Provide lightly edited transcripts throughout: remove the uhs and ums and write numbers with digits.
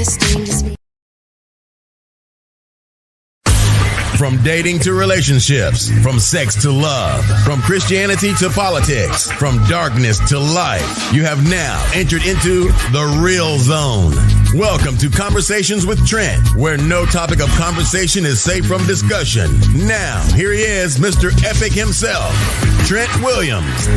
stings me. From dating to relationships, from sex to love, from Christianity to politics, from darkness to light, you have now entered into the real zone. Welcome to Conversations with Trent, where no topic of conversation is safe from discussion. Now, here he is, Mr. Epic himself, Trent Williams.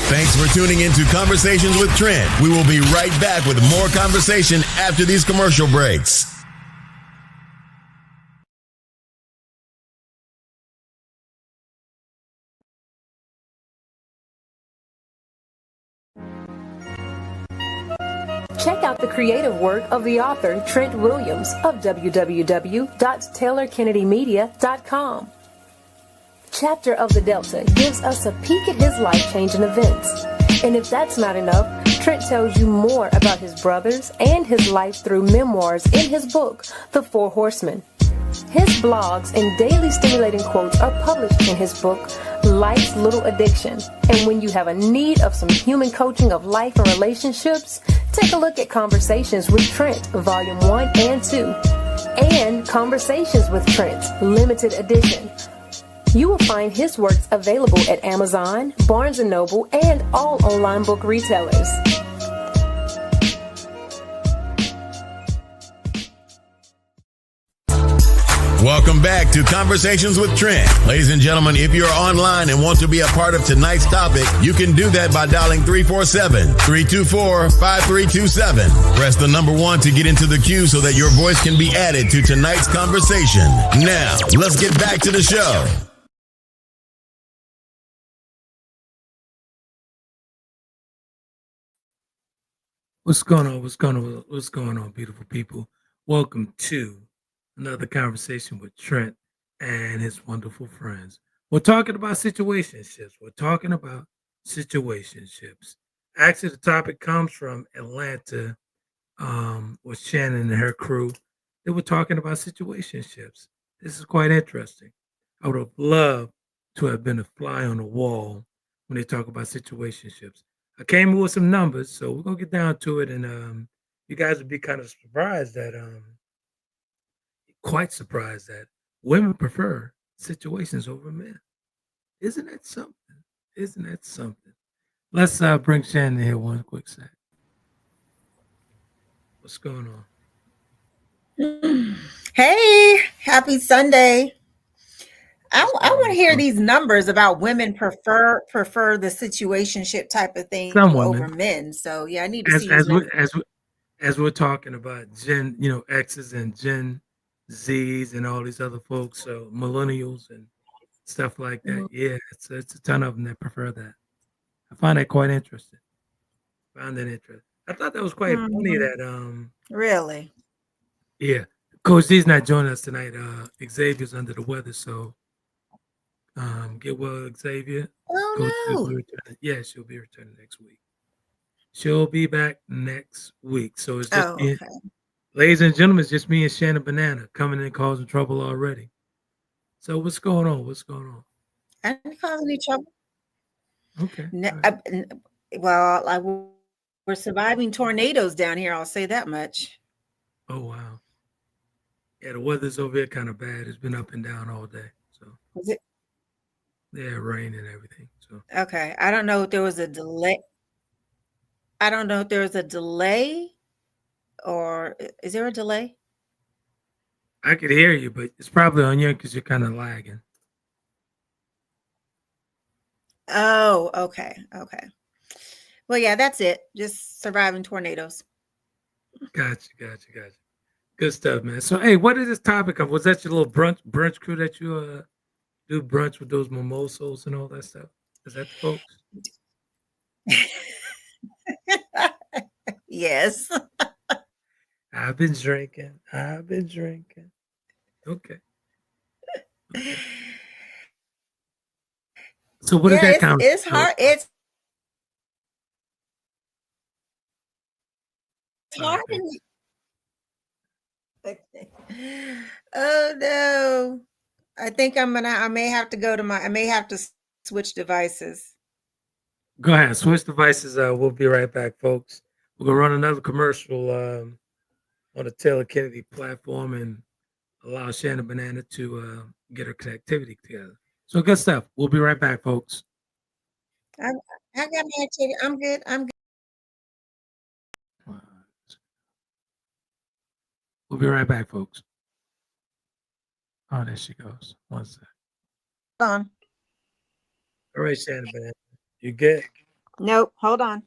Thanks for tuning into Conversations with Trent. We will be right back with more conversation after these commercial breaks. Check out the creative work of the author Trent Williams of www.taylorkennedymedia.com. Chapter of the Delta gives us a peek at his life-changing events. And if that's not enough, Trent tells you more about his brothers and his life through memoirs in his book, The Four Horsemen. His blogs and daily stimulating quotes are published in his book, Life's Little Addiction. And when you have a need of some human coaching of life and relationships, take a look at Conversations with Trent, Volume 1 and 2, and Conversations with Trent, Limited Edition. You will find his works available at Amazon, Barnes & Noble, and all online book retailers. Welcome back to Conversations with Trent. Ladies and gentlemen, if you're online and want to be a part of tonight's topic, you can do that by dialing 347-324-5327. Press the number 1 to get into the queue so that your voice can be added to tonight's conversation. Now, let's get back to the show. What's going on? What's going on, beautiful people? Welcome to another conversation with Trent and his wonderful friends. We're talking about situationships. Actually, the topic comes from Atlanta with Shannon and her crew. They were talking about situationships. This is quite interesting. I would have loved to have been a fly on the wall when they talk about situationships. I came with some numbers, so we're gonna get down to it, and you guys would be kind of surprised that, quite surprised that women prefer situations over men. Isn't that something? Let's bring Shannon here one quick sec. What's going on? Hey, happy Sunday. I want to hear these numbers about women prefer the situationship type of thing over men. So yeah, I need to see as we're talking about Gen, X's and Gen Z's and all these other folks, so millennials and stuff like that. Mm-hmm. Yeah, it's a ton of them that prefer that. I find that quite interesting. I thought that was quite funny that really. Yeah, Coach Dee's not joining us tonight. Xavier's under the weather, so. Get well, Xavier. Oh, no. She'll be returning next week. She'll be back next week. So it's just me, ladies and gentlemen, it's just me and Shannon Banana coming in causing trouble already. So what's going on? I didn't cause any trouble. Okay. We're surviving tornadoes down here. I'll say that much. Oh, wow. Yeah, the weather's over here kind of bad. It's been up and down all day. So. Is it? Yeah, rain and everything. So okay, I don't know if there was a delay. Or is there a delay? I could hear you, but it's probably on you because you're kind of lagging. Oh, okay. Well, yeah, that's it. Just surviving tornadoes. Gotcha. Good stuff, man. So, hey, what is this topic of? Was that your little brunch crew that you do brunch with those mimosos and all that stuff? Is that the folks? Yes. I've been drinking. Okay. So what did that count? It's hard. It's hard. Okay. Oh no. I think I may have to switch devices. Go ahead, switch devices. We'll be right back, folks. We're gonna run another commercial on the Taylor Kennedy platform and allow Shannon Banana to get her connectivity together. So good stuff. We'll be right back, folks. I got my activity. I'm good. We'll be right back, folks. Oh, there she goes. One sec. Hold on. All right, Shannon Banana. You good? Nope. Hold on.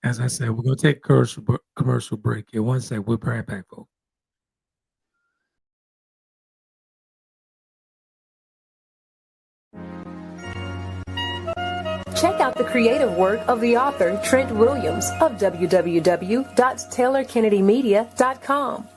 As I said, we're going to take a commercial break here. One sec. We'll be right back, folks. Check out the creative work of the author Trent Williams of www.taylorkennedymedia.com.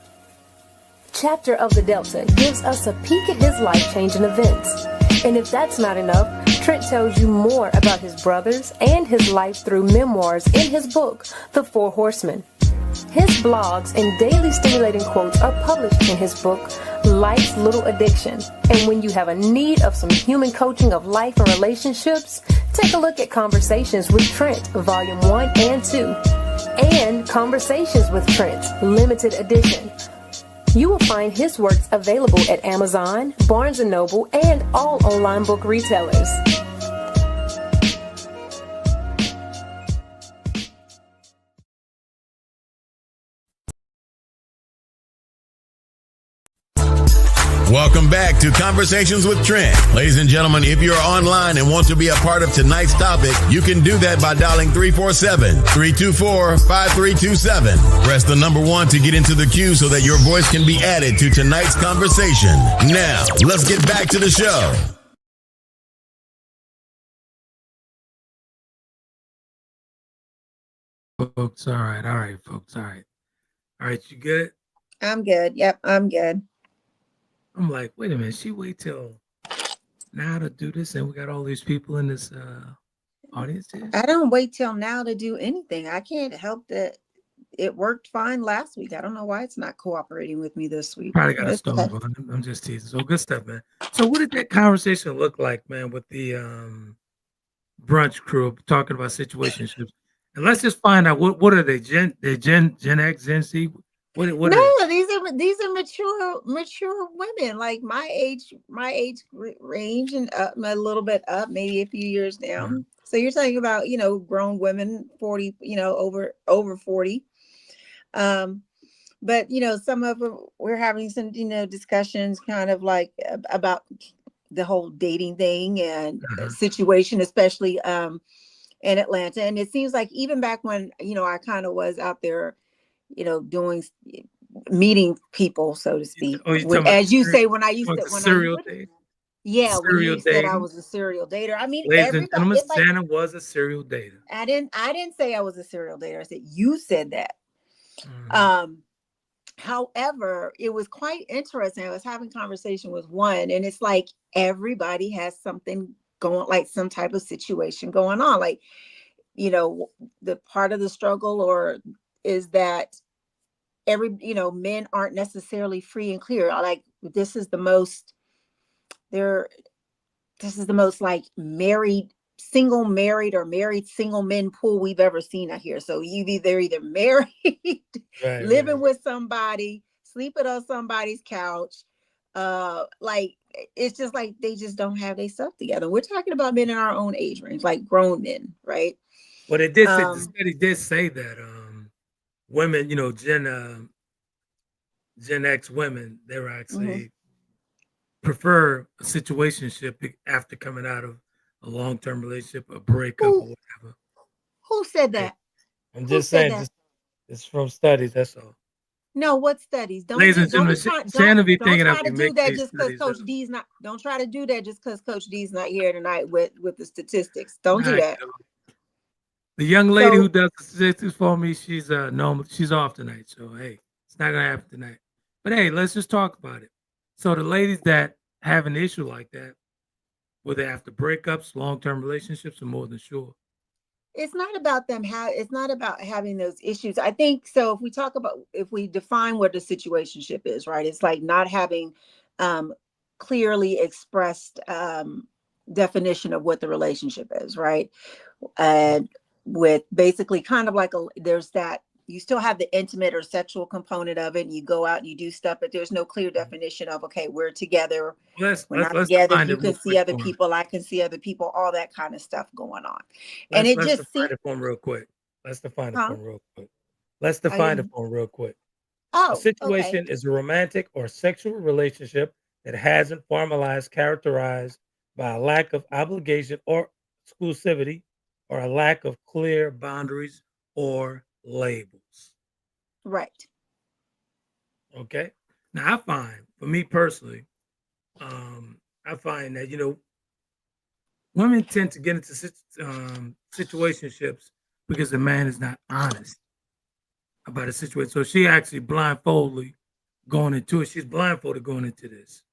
Chapter of the Delta gives us a peek at his life-changing events. And if that's not enough, Trent tells you more about his brothers and his life through memoirs in his book, The Four Horsemen. His blogs and daily stimulating quotes are published in his book, Life's Little Addiction. And when you have a need of some human coaching of life and relationships, take a look at Conversations with Trent, Volume 1 and 2, and Conversations with Trent, Limited Edition. You will find his works available at Amazon, Barnes & Noble, and all online book retailers. Welcome back to Conversations with Trent. Ladies and gentlemen, if you're online and want to be a part of tonight's topic, you can do that by dialing 347-324-5327. Press the number 1 to get into the queue so that your voice can be added to tonight's conversation. Now, let's get back to the show. Folks, all right, folks, all right. All right, you good? I'm good. Yep, I'm good. I'm like, wait a minute, she wait till now to do this, and we got all these people in this audience here? I don't wait till now to do anything. I can't help that it worked fine last week. I don't know why it's not cooperating with me this week. Probably got a stone on. I'm just teasing. So good stuff, man. So what did that conversation look like, man, with the brunch crew talking about situationships? And let's just find out what are they? Gen X, Gen Z? What no, these are mature women, like my age range and up a little bit up, maybe a few years down. Mm-hmm. So you're talking about, grown women, 40, over 40. But some of them, we're having some, discussions kind of like about the whole dating thing and situation, especially in Atlanta. And it seems like even back when, I kind of was out there, meeting people, so to speak. As you say, when I used to, serial date. Yeah, when you said I was a serial dater. I mean, ladies and gentlemen, Shannon was a serial dater. I didn't say I was a serial dater. I said you said that. Mm-hmm. However, it was quite interesting. I was having a conversation with one, and it's like everybody has something going, like some type of situation going on. Like, the part of the struggle is that men aren't necessarily free and clear. Like this is the most like married single men pool we've ever seen out here. So you've either married, living with somebody, sleeping on somebody's couch. Like it's just like they just don't have their stuff together. We're talking about men in our own age range, like grown men, right? But it did say, the study did say that women, Gen X women, they were actually prefer a situationship after coming out of a long-term relationship, a breakup, or whatever. Who said that? I'm just saying, it's from studies. That's all. No, what studies? Don't be thinking Don't try to do that just because Coach Dee's not. Don't try to do that just because Coach Dee's not here tonight with the statistics. Don't do that. The young lady who does the statistics for me, she's she's off tonight. So hey, it's not gonna happen tonight. But hey, let's just talk about it. So the ladies that have an issue like that, whether after breakups, long-term relationships, are more than sure. it's not about them it's not about having those issues. I think so. If we define what a situationship is, right? It's like not having clearly expressed definition of what the relationship is, right? And with basically kind of like there's that, you still have the intimate or sexual component of it, and you go out and you do stuff, but there's no clear definition of, okay, we're together, we're not together, you can see other people, I can see other people, all that kind of stuff going on. And it just define it for them real quick. Let's define it for them real quick. Oh, a situation is a romantic or sexual relationship that hasn't formalized, characterized by a lack of obligation or exclusivity, or a lack of clear boundaries or labels. Right. Okay. Now, I find, for me personally, I find that, women tend to get into situationships because the man is not honest about a situation. So she actually blindfolded going into it. She's blindfolded going into this.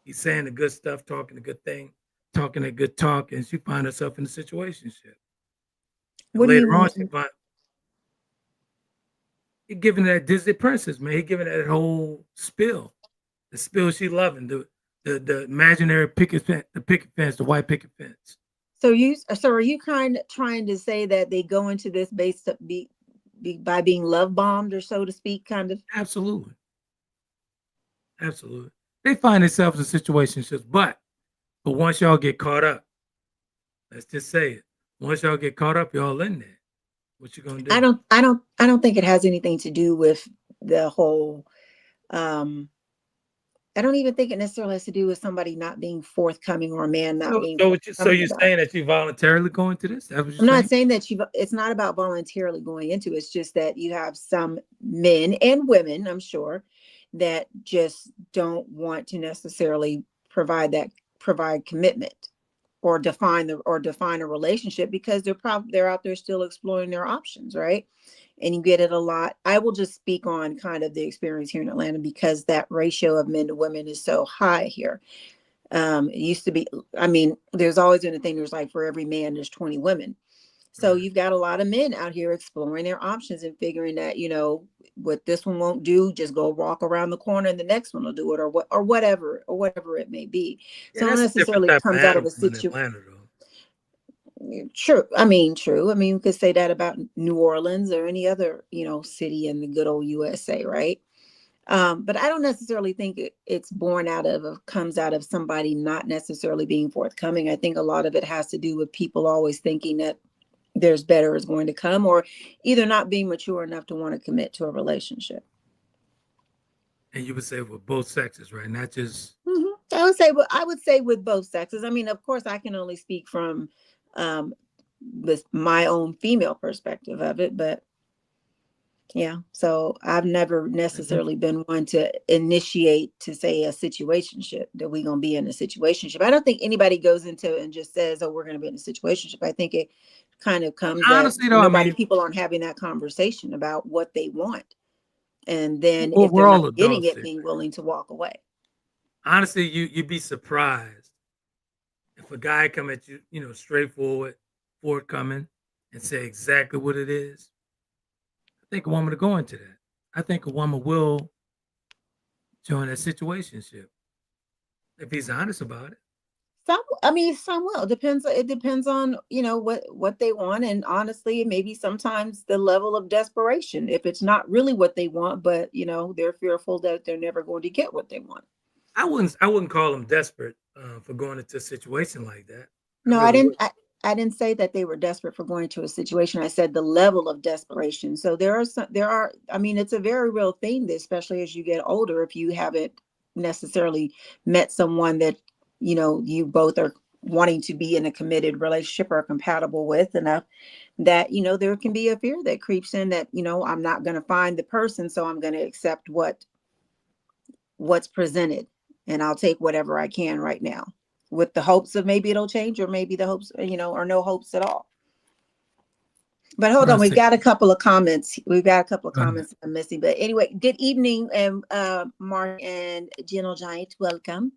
He's saying the good stuff, talking the good thing, talking a good talk, and she finds herself in a situationship. What later do you on, mean? she finds he giving that Disney princess, man. He giving that whole spill, the spill she loving, the imaginary picket fence, the white picket fence. So are you kind of trying to say that they go into this based by being love bombed, or so to speak, kind of? Absolutely. They find themselves in situationships, but once y'all get caught up, let's just say it. Once y'all get caught up, y'all in there. What you gonna do? I don't think it has anything to do with the whole. I don't even think it necessarily has to do with somebody not being forthcoming or a man not being. So you're saying that you voluntarily go into this? I'm not saying that it's not about voluntarily going into it. It's just that you have some men and women, I'm sure, that just don't want to necessarily provide commitment or define a relationship, because they're out there still exploring their options, right? And you get it a lot. I will just speak on kind of the experience here in Atlanta, because that ratio of men to women is so high here. It used to be, there's always been a thing, there's like for every man, there's 20 women. So you've got a lot of men out here exploring their options and figuring that, what this one won't do, just go walk around the corner and the next one will do it, or whatever it may be. So not necessarily comes out of a situation. True. We could say that about New Orleans or any other, city in the good old USA, right? But I don't necessarily think it's comes out of somebody not necessarily being forthcoming. I think a lot of it has to do with people always thinking that there's better is going to come, or either not being mature enough to want to commit to a relationship. And you would say with both sexes, right? Not just. Mm-hmm. I would say with both sexes. Of course, I can only speak from with my own female perspective of it, but yeah. So I've never necessarily been one to initiate to say a situationship, that we're gonna be in a situationship. I don't think anybody goes into it and just says, "Oh, we're gonna be in a situationship." I think it kind of comes honestly, though, people aren't having that conversation about what they want, and then if they're not getting it, being willing to walk away. Honestly, you'd be surprised if a guy come at you, straightforward, forthcoming, and say exactly what it is. I think a woman will go into that. I think a woman will join that situationship if he's honest about it. Some will. It depends on, what they want. And honestly, maybe sometimes the level of desperation, if it's not really what they want, but, they're fearful that they're never going to get what they want. I wouldn't call them desperate for going into a situation like that. No, I didn't say that they were desperate for going to a situation. I said the level of desperation. So it's a very real thing, especially as you get older, if you haven't necessarily met someone that, you both are wanting to be in a committed relationship or compatible with enough, that, there can be a fear that creeps in that, I'm not going to find the person, so I'm going to accept what's presented, and I'll take whatever I can right now, with the hopes of maybe it'll change, or maybe the hopes, or no hopes at all. But hold on, we've got a couple of comments. I'm missing. But anyway, good evening, Mark and Gentle Giant. Welcome.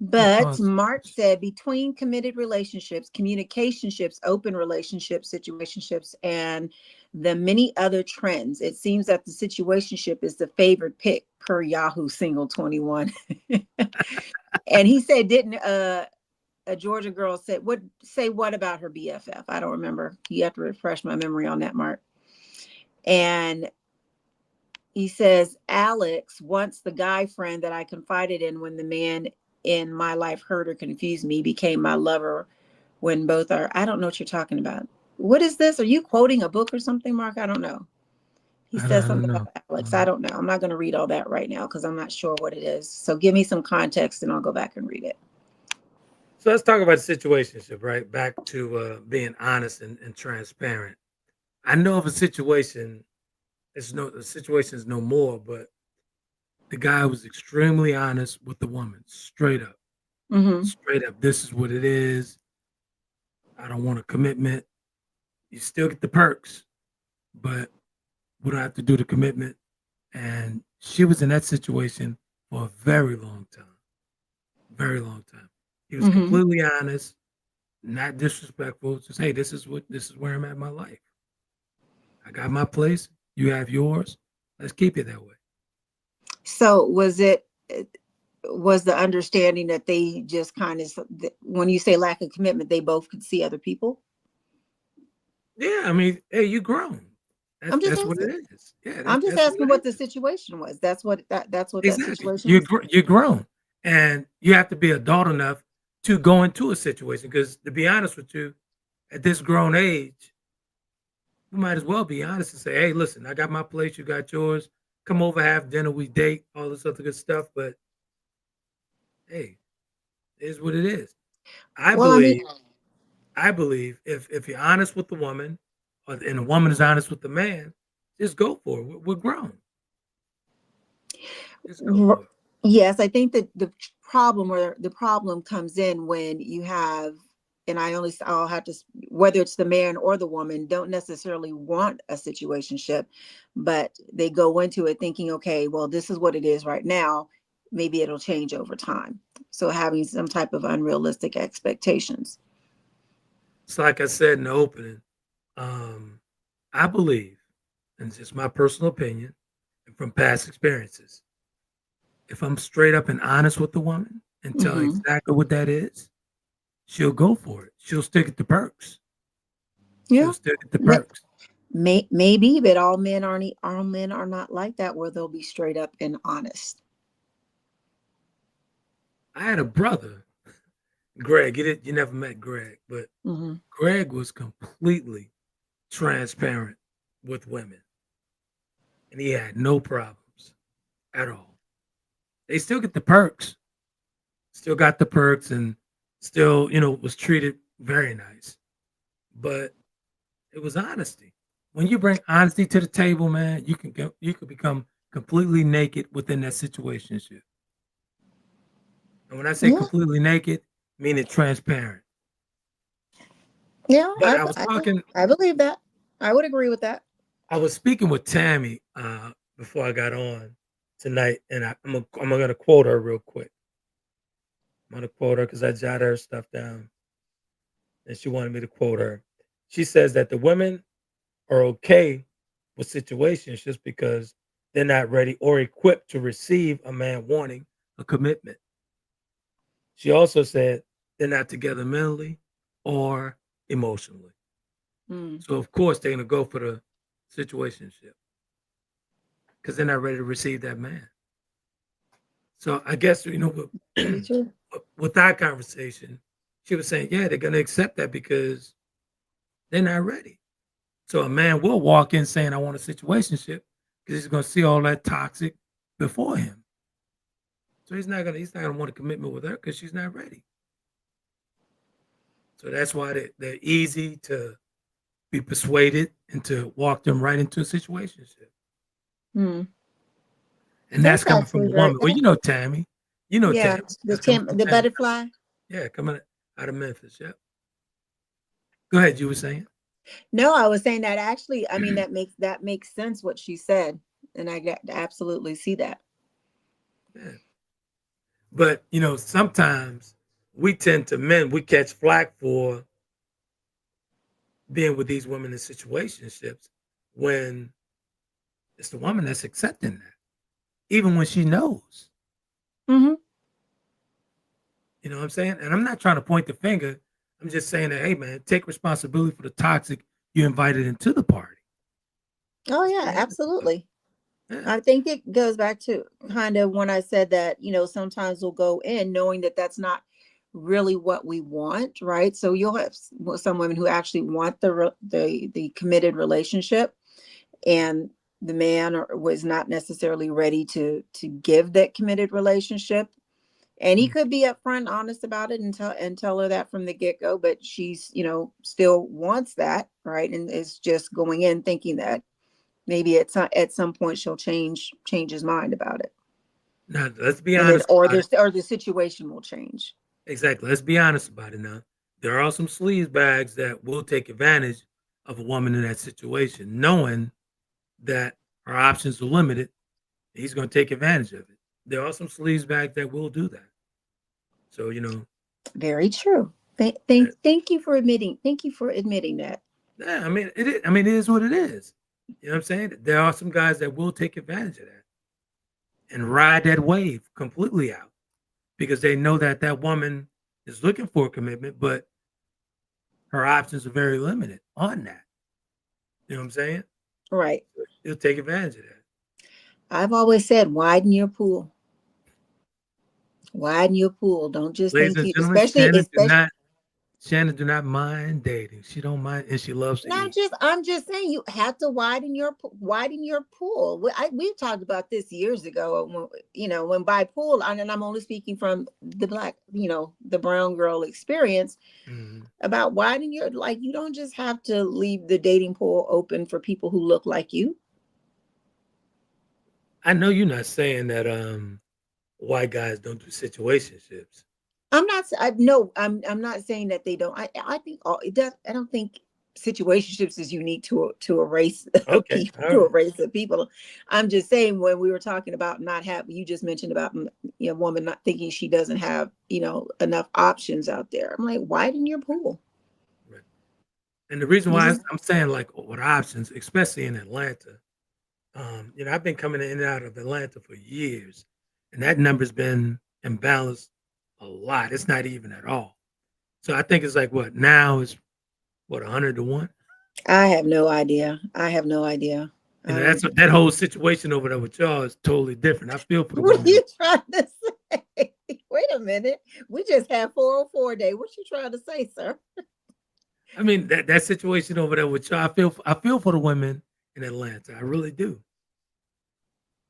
But Because Mark said between committed relationships, communicationships, open relationships, situationships, and the many other trends, it seems that the situationship is the favored pick per Yahoo Single 21. And he said, didn't a Georgia girl what about her BFF? I don't remember. You have to refresh my memory on that, Mark. And he says, Alex, once the guy friend that I confided in when the man in my life hurt or confused me, became my lover when both are, I don't know what you're talking about. What is this? Are you quoting a book or something, Mark? I don't know. He says I don't something know. about Alex. I don't know. I'm not going to read all that right now because I'm not sure what it is. So give me some context and I'll go back and read it. So let's talk about situationship, right? Back to being honest and transparent. I know of a situation, the situation is no more, but the guy was extremely honest with the woman, straight up. Mm-hmm. Straight up, this is what it is. I don't want a commitment. You still get the perks, but we don't have to do the commitment. And she was in that situation for a very long time. Very long time. He was completely honest, not disrespectful. Just, hey, this is where I'm at in my life. I got my place. You have yours. Let's keep it that way. So was the understanding that they just kind of, when you say lack of commitment, they both could see other people? Yeah, I mean, hey, you grown. I'm just That's what asking. it is. Yeah, I'm just that's asking what what it the is. situation was. That's what that Exactly. situation was. You're grown, and you have to be adult enough to go into a situation. Because to be honest with you, at this grown age, you might as well be honest and say, "Hey, listen, I got my place. You got yours. Come over, have dinner. We date. All this other good stuff." But hey, it is what it is. I Well, I mean, believe. I believe if you're honest with the woman, and the woman is honest with the man, just go for it. We're grown. Just go for it. yes, I think that the problem comes in when you have, and I'll have to, whether it's the man or the woman, don't necessarily want a situationship, but they go into it thinking, okay, well, this is what it is right now. Maybe it'll change over time. So having some type of unrealistic expectations. It's like I said in the opening. I believe, and it's just my personal opinion, and from past experiences, if I'm straight up and honest with the woman and tell her exactly what that is, she'll go for it. She'll stick at the perks. Yeah. She'll stick at the perks. Maybe, but all men are not like that, where they'll be straight up and honest. I had a brother, Greg. You never met Greg, but Greg was completely transparent with women, and he had no problems at all. They still get the perks, still got the perks, and still, was treated very nice. But it was honesty. When you bring honesty to the table, man, you could become completely naked within that situationship. And when I say completely naked, meaning transparent. Yeah, But I was talking. I believe that. I would agree with that. I was speaking with Tammy before I got on tonight, and I'm gonna quote her real quick. I'm gonna quote her because I jotted her stuff down, and she wanted me to quote her. She says that the women are okay with situations just because they're not ready or equipped to receive a man wanting a commitment. She also said they're not together mentally or emotionally. So of course they're gonna go for the situationship because they're not ready to receive that man. So I guess with that conversation, she was saying, yeah, they're gonna accept that because they're not ready. So a man will walk in saying, I want a situationship because he's gonna see all that toxic before him. So he's not gonna want a commitment with her because she's not ready. So that's why they're easy to be persuaded and to walk them right into a situationship. And that's coming from a woman. Well, Tammy. Yeah, Tammy. the butterfly. Yeah, coming out of Memphis. Yeah. Go ahead. You were saying? No, I was saying that actually, I mean, that makes sense what she said. And I absolutely see that. Yeah. But sometimes we catch flack for being with these women in situationships when it's the woman that's accepting that, even when she knows. Mm-hmm. You know what I'm saying? And I'm not trying to point the finger. I'm just saying that, hey, man, take responsibility for the toxic you invited into the party. Oh, yeah, absolutely. Yeah. I think it goes back to kind of when I said that, sometimes we'll go in knowing that that's not really what we want, right? So you'll have some women who actually want the committed relationship, and the man was not necessarily ready to give that committed relationship. And he could be upfront, honest about it, and tell her that from the get-go, but she's, still wants that, right? And is just going in thinking that maybe at some point she'll change his mind about it. Now, let's be honest. Or the situation will change. Exactly. Let's be honest about it now. There are some sleaze bags that will take advantage of a woman in that situation, knowing that her options are limited. He's going to take advantage of it. There are some sleaze bags that will do that. So, Very true. Thank you for admitting. Thank you for admitting that. Yeah, it is what it is. You know what I'm saying? There are some guys that will take advantage of that and ride that wave completely out because they know that that woman is looking for a commitment, but her options are very limited on that. You know what I'm saying? Right. He'll take advantage of that. I've always said, widen your pool. Widen your pool. Don't just Ladies think and you, gentlemen, Shannon do not mind dating. She don't mind, and she loves to eat. I'm just saying you have to widen your pool. We've talked about this years ago. When by pool, and I'm only speaking from the black, the brown girl experience, about widening your, you don't just have to leave the dating pool open for people who look like you. I know you're not saying that white guys don't do situationships. I'm not saying that they don't. I think it does. I don't think situationships is unique to a race of people, to a race of people. I'm just saying when we were talking about you just mentioned about a woman not thinking she doesn't have enough options out there. I'm like, widen your pool. Right. And the reason why I'm saying what options, especially in Atlanta, I've been coming in and out of Atlanta for years, and that number's been imbalanced a lot. It's not even at all. So I think it's now is 100 to 1. I have no idea. That whole situation over there with y'all is totally different. I feel for the What women. are you trying to say? Wait a minute. We just had 404 day. What you trying to say, sir? I mean, that situation over there with y'all, I feel for the women in Atlanta. I really do.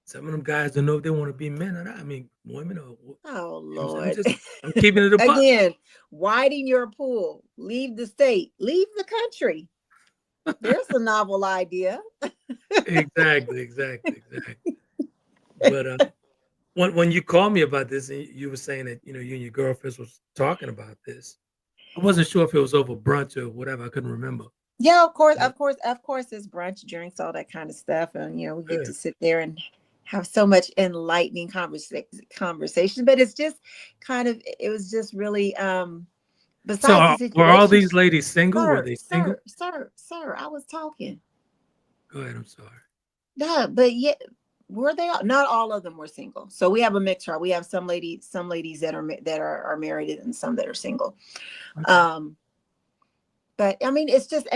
Some of them guys don't know if they want to be men or not. I mean, women or... Oh, Lord. I'm keeping it a buck. Again, widen your pool. Leave the state. Leave the country. There's a novel idea. Exactly. But when you called me about this, and you were saying that, you and your girlfriends was talking about this, I wasn't sure if it was over brunch or whatever. I couldn't remember. Yeah, of course. It's brunch, drinks, all that kind of stuff. And, we get to sit there and have so much enlightening conversation, but it's just it was just really, besides so were all these ladies single? Were they single? Sir, I was talking. Go ahead. I'm sorry. No, but yeah, were they all? Not all of them were single. So we have a mixed chart. We have some ladies that are married and some that are single. Okay. But I mean, it's just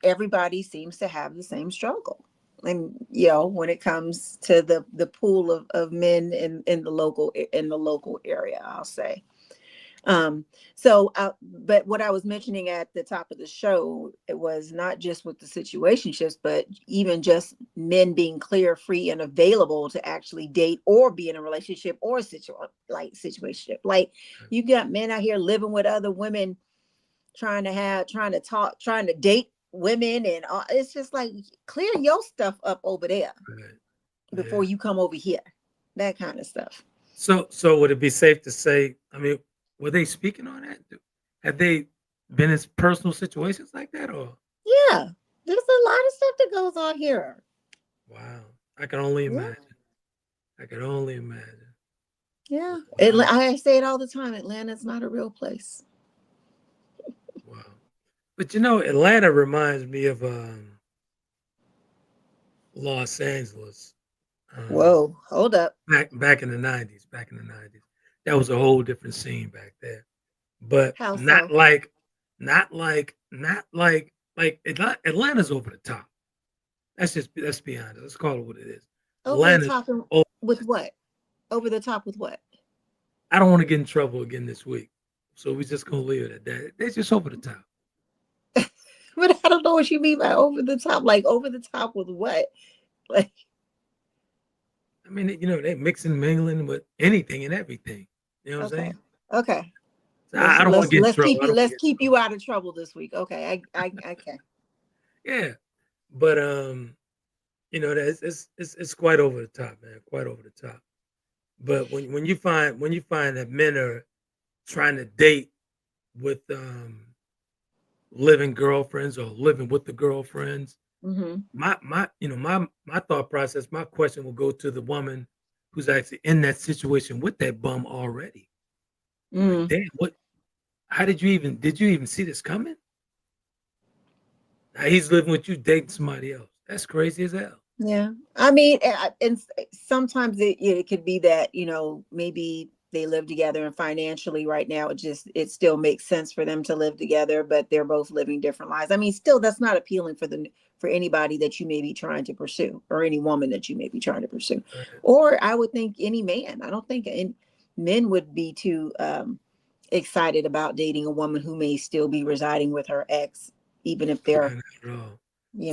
everybody seems to have the same struggle. And when it comes to the pool of men in the local area, I'll say. But what I was mentioning at the top of the show, it was not just with the situationships, but even just men being clear, free, and available to actually date or be in a relationship or situationship. Like you got men out here living with other women, trying to date women, and it's just like, clear your stuff up over there before you come over here. That kind of stuff. So would it be safe to say, I mean, were they speaking on that? Have they been in personal situations like that, or? Yeah, there's a lot of stuff that goes on here. Wow, I can only imagine. I can only imagine. Yeah. Wow. I say it all the time. Atlanta's not a real place. Wow. But Atlanta reminds me of Los Angeles. Whoa, hold up. Back in the 90s. Back in the 90s. That was a whole different scene back there. But How not so? like Atlanta's over the top. Let's be honest. Let's call it what it is. Over the Atlanta's top over. with what? Over the top with what? I don't want to get in trouble again this week. So we're just gonna leave it at that. They're just over the top. But I don't know what you mean by over the top. Like over the top with what? Like, I mean, they mix and mingling with anything and everything. You know what I'm saying? Okay. So I don't want to get in trouble. Let's keep you out of trouble this week. Okay. I okay. Yeah, but it's quite over the top, man. Quite over the top. But when you find that men are trying to date with living girlfriends or living with the girlfriends, Mm-hmm. my thought process, my question will go to the woman who's actually in that situation with that bum already. Like, damn, how did you even see this coming? Now he's living with you, dating somebody else. That's crazy as hell. Yeah. I mean, and sometimes it could be that, maybe they live together and financially right now it still makes sense for them to live together, but they're both living different lives. I mean, still that's not appealing for anybody that you may be trying to pursue, or any woman that you may be trying to pursue. Right. Or I would think any man. I don't think men would be too excited about dating a woman who may still be residing with her ex, even if they're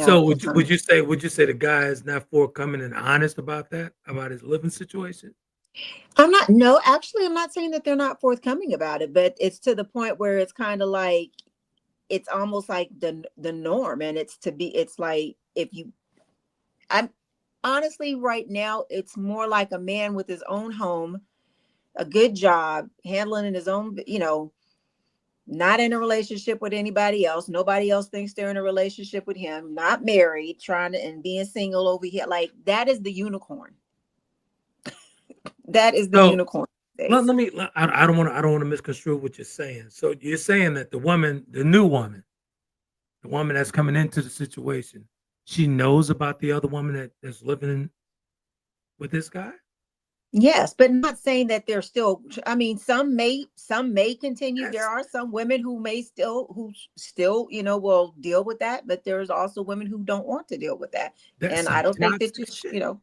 so would you say the guy is not forthcoming and honest about that, about his living situation? I'm not saying that they're not forthcoming about it, but it's to the point where it's kind of like, it's almost like the norm. And it's like, I'm honestly right now, it's more like a man with his own home, a good job, handling his own, not in a relationship with anybody else. Nobody else thinks they're in a relationship with him, not married, and being single over here. Like, that is the unicorn. That is the unicorn. Let me. I don't want to misconstrue what you're saying. So you're saying that the new woman, the woman that's coming into the situation, she knows about the other woman that's living with this guy? Yes, but not saying that they're still. I mean, some may continue. There are some women who still, will deal with that, but there's also women who don't want to deal with that. And I don't think that you,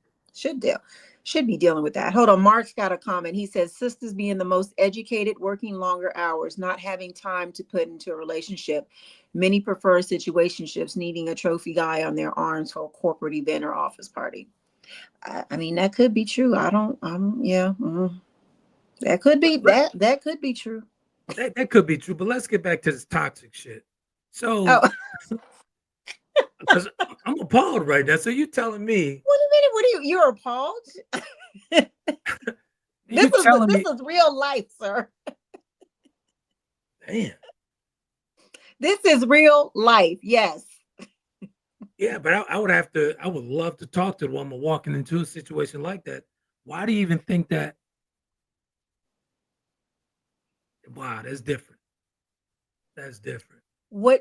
should be dealing with that. Hold on, Mark's got a comment. He says, sisters being the most educated, working longer hours, not having time to put into a relationship. Many prefer situationships, needing a trophy guy on their arms for a corporate event or office party. I mean, that could be true. That could be that could be true. That could be true, but let's get back to this toxic shit. So, because I'm appalled right now. So you telling me? Wait a minute. You're appalled? This is real life, sir. Damn. This is real life. Yes. Yeah, but I would love to talk to the woman walking into a situation like that. Why do you even think that? Wow, that's different. That's different. Mark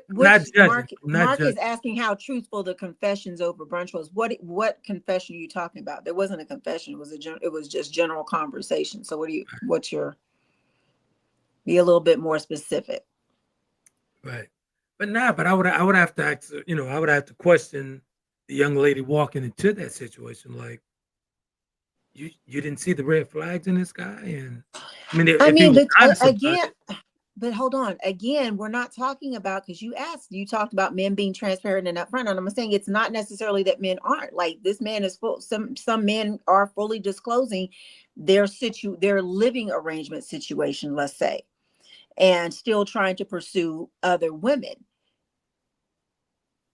is asking how truthful the confessions over brunch was. What confession are you talking about? There wasn't a confession. It was just general conversation. So be a little bit more specific. Right. But I would have to ask, I would have to question the young lady walking into that situation. Like, you didn't see the red flags in this guy, and but hold on. Again, we're not talking about, because you talked about men being transparent and upfront, and I'm saying it's not necessarily that men aren't. Like, this man is full. Some men are fully disclosing their living arrangement situation, let's say, and still trying to pursue other women.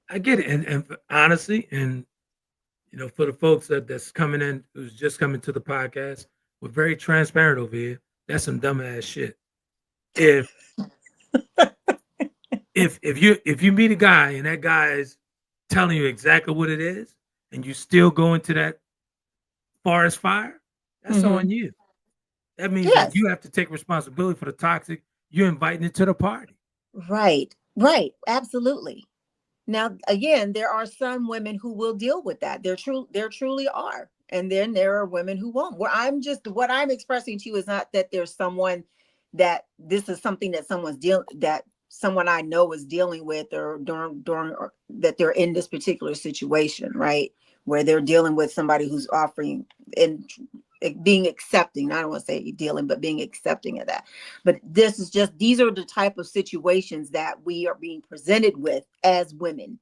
I get it, and honestly, and for the folks that's coming in, who's just coming to the podcast, we're very transparent over here. That's some dumbass shit. If you meet a guy and that guy is telling you exactly what it is, and you still go into that forest fire, That's on you. That means that you have to take responsibility for the toxic you're inviting into the party. Right. Absolutely. Now, again, there are some women who will deal with that. There truly are. And then there are women who won't. What I'm expressing to you is not that there's someone that this is something that someone I know is dealing with or or that they're in this particular situation, right? Where they're dealing with somebody who's offering and being accepting. I don't want to say dealing, but being accepting of that. But these are the type of situations that we are being presented with as women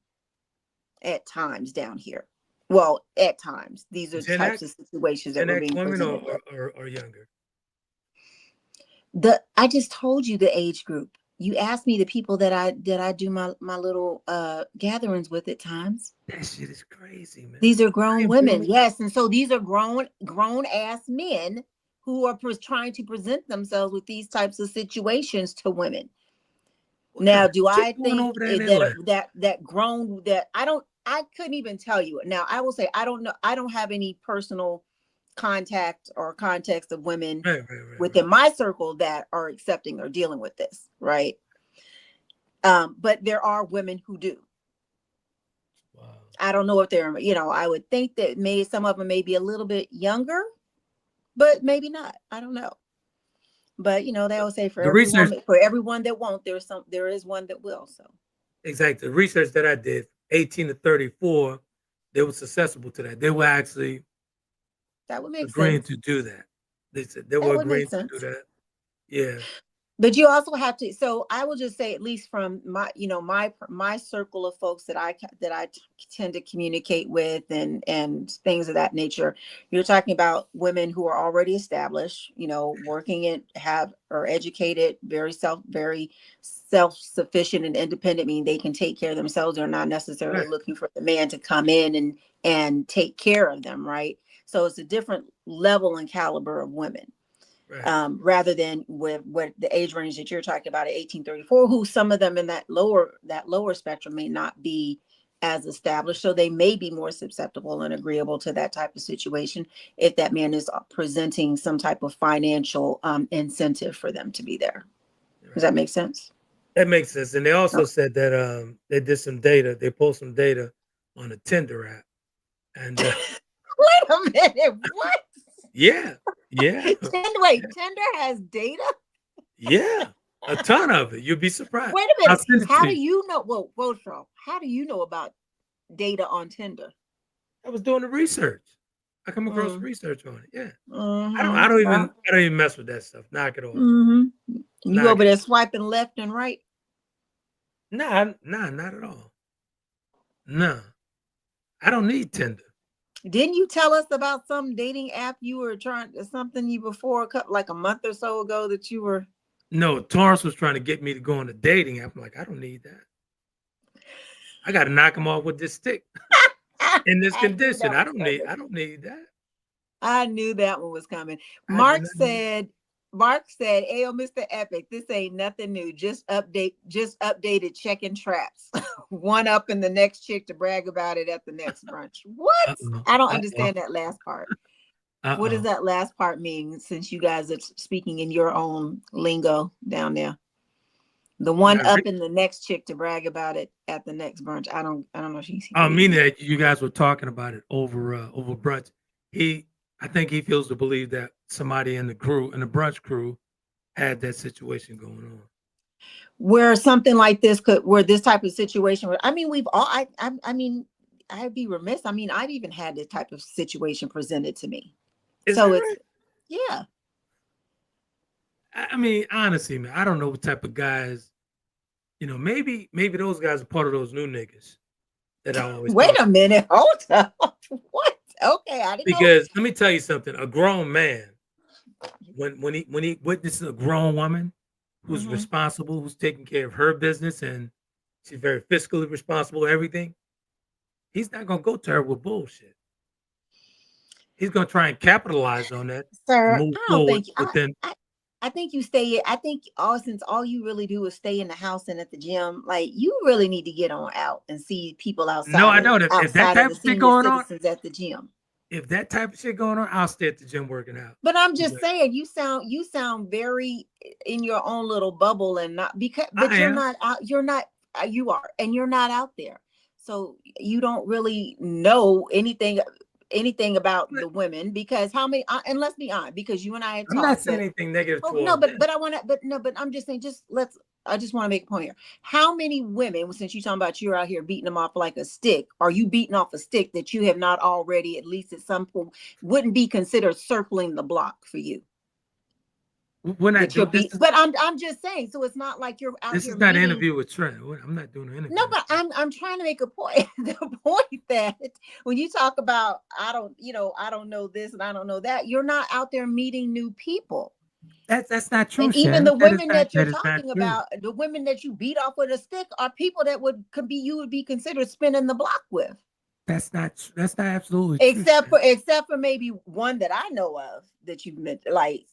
at times down here. Well, at times, these are the types of situations that we're being presented with. Or younger. I just told you the age group. You asked me the people that I do my little gatherings with at times. That shit is crazy, man. These are grown women, yes, and so these are grown ass men who are trying to present themselves with these types of situations to women. Now, do I think that grown that I couldn't even tell you. Now, I will say I don't know. I don't have any personal contact or context of women within my circle that are accepting or dealing with this, right? But there are women who do. Wow. I don't know if they're, I would think that some of them may be a little bit younger, but maybe not. I don't know. But they always say for everyone that won't, there is one that will. So exactly. The research that I did, 18 to 34, they were susceptible to that. They were actually agreeing to do that. They said they were agreeing to do that. Yeah. But you also have to. So I will just say, at least from my, my circle of folks that I tend to communicate with and things of that nature. You're talking about women who are already established, working and are educated, very self-sufficient and independent. Meaning they can take care of themselves. They're not necessarily looking for the man to come in and take care of them, right? So it's a different level and caliber of women. Right. Rather than with the age range that you're talking about at 18-34, who some of them in that lower spectrum may not be as established, so they may be more susceptible and agreeable to that type of situation if that man is presenting some type of financial incentive for them to be there. Right. Does that make sense? That makes sense. And they also said that they did some data. They pulled some data on the Tinder app. And wait a minute, what? Yeah. Tinder has data? Yeah, a ton of it. You'll be surprised. Wait a minute. How do you know? Whoa, how do you know about data on Tinder? I was doing the research. I come across research on it. Yeah. I don't even mess with that stuff. Knock it off. You over there swiping left and right? Nah, not at all. No. I don't need Tinder. Didn't you tell us about some dating app you were trying before like a month or so ago that you were? No, Torrance was trying to get me to go on a dating app. I'm like, I don't need that. I got to knock him off with this stick in this condition. I don't need that. I knew that one was coming. Mark said, "Ayo, Mr. Epic, this ain't nothing new. Just updated checking traps. One up in the next chick to brag about it at the next brunch." What? I don't understand that last part. What does that last part mean? Since you guys are speaking in your own lingo down there, the one up in the next chick to brag about it at the next brunch. I don't know if he's. I mean that you guys were talking about it over brunch. I think he feels to believe that somebody in the brunch crew had that situation going on. Where something like this where this type of situation, I mean, we've all, I mean, I'd be remiss. I mean, I've even had this type of situation presented to me. Yeah. I mean, honestly, man, I don't know what type of guys, maybe those guys are part of those new niggas that I always wait a minute. Hold up. What? Okay, I didn't know. Let me tell you something. A grown man, when he witnesses a grown woman who's responsible, who's taking care of her business, and she's very fiscally responsible, everything, he's not gonna go to her with bullshit. He's gonna try and capitalize on that. Sir, I think you stay. I think since all you really do is stay in the house and at the gym, like you really need to get on out and see people outside. No, I know that if that type of thing going on at the gym. if that type of shit going on, I'll stay at the gym working out. But I'm just saying, you sound very in your own little bubble, and not because, but you're not out. You're not. You are, and you're not out there, so you don't really know anything about the women, because how many? And let's be honest, because you and I have talked. I'm not saying anything negative. No, but I want to. But I'm just saying. I just want to make a point here. How many women, since you're talking about you're out here beating them off like a stick, are you beating off a stick that you have not already, at least at some point, wouldn't be considered circling the block for you? When I do this, but I'm just saying. So it's not like you're out. This is not an interview with Trent. I'm not doing an interview. No, but I'm trying to make a point. The point that when you talk about I don't know this and I don't know that, you're not out there meeting new people. That's not true. And even the women that you're talking about, the women that you beat off with a stick, are people that you would be considered spinning the block with. That's not absolutely except true. Except for maybe one that I know of that you've met. Like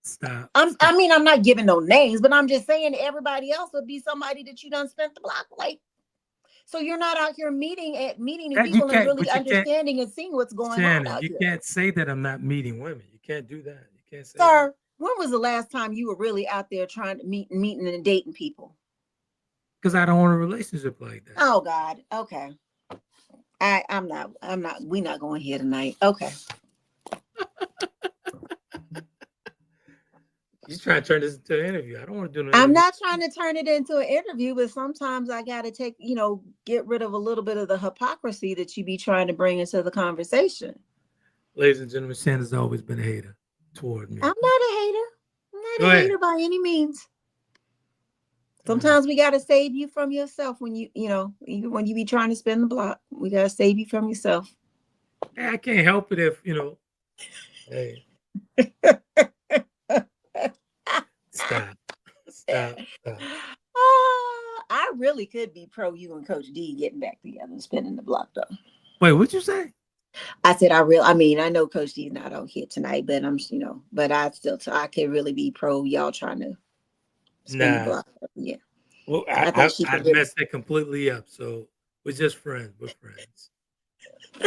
stop. I mean, I'm not giving no names, but I'm just saying everybody else would be somebody that you done spent the block like. So you're not out here meeting new people and really understanding and seeing what's going on out here. You can't say that I'm not meeting women. You can't do that. You can't say Sir, that. When was the last time you were really out there trying to meeting and dating people? Because I don't want a relationship like that. Oh God. Okay. I'm not. We're not going here tonight. Okay. You trying to turn this into an interview? I don't want to do no. I'm not trying to turn it into an interview, but sometimes I got to get rid of a little bit of the hypocrisy that you be trying to bring into the conversation. Ladies and gentlemen, Shann has always been a hater toward me. I'm not a hater. I'm not a hater by any means. Sometimes we got to save you from yourself when even when you be trying to spin the block. We got to save you from yourself. Hey, I can't help it if, hey. Stop. I really could be pro you and Coach Dee getting back together and spinning the block, though. Wait, what'd you say? I said I know Coach Dee's not on here tonight, but but I could really be pro y'all trying to spin the block. Yeah. Well, I'd mess that completely up. So we're just friends. We're friends.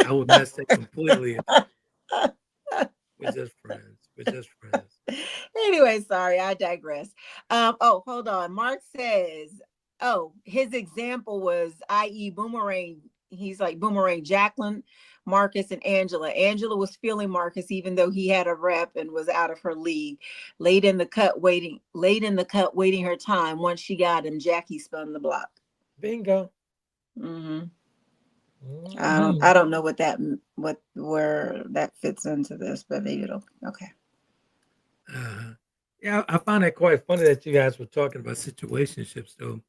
I would mess that completely up. We're just friends. Anyway, sorry, I digress. Hold on. Mark says, his example was, i.e. Boomerang. He's like Boomerang, Jacqueline, Marcus, and Angela. Angela was feeling Marcus even though he had a rep and was out of her league. Late in the cut, waiting her time. Once she got him, Jackie spun the block. Bingo. Mm-hmm. I don't know where that fits into this, but maybe it'll okay. Yeah, I found it quite funny that you guys were talking about situationships, though.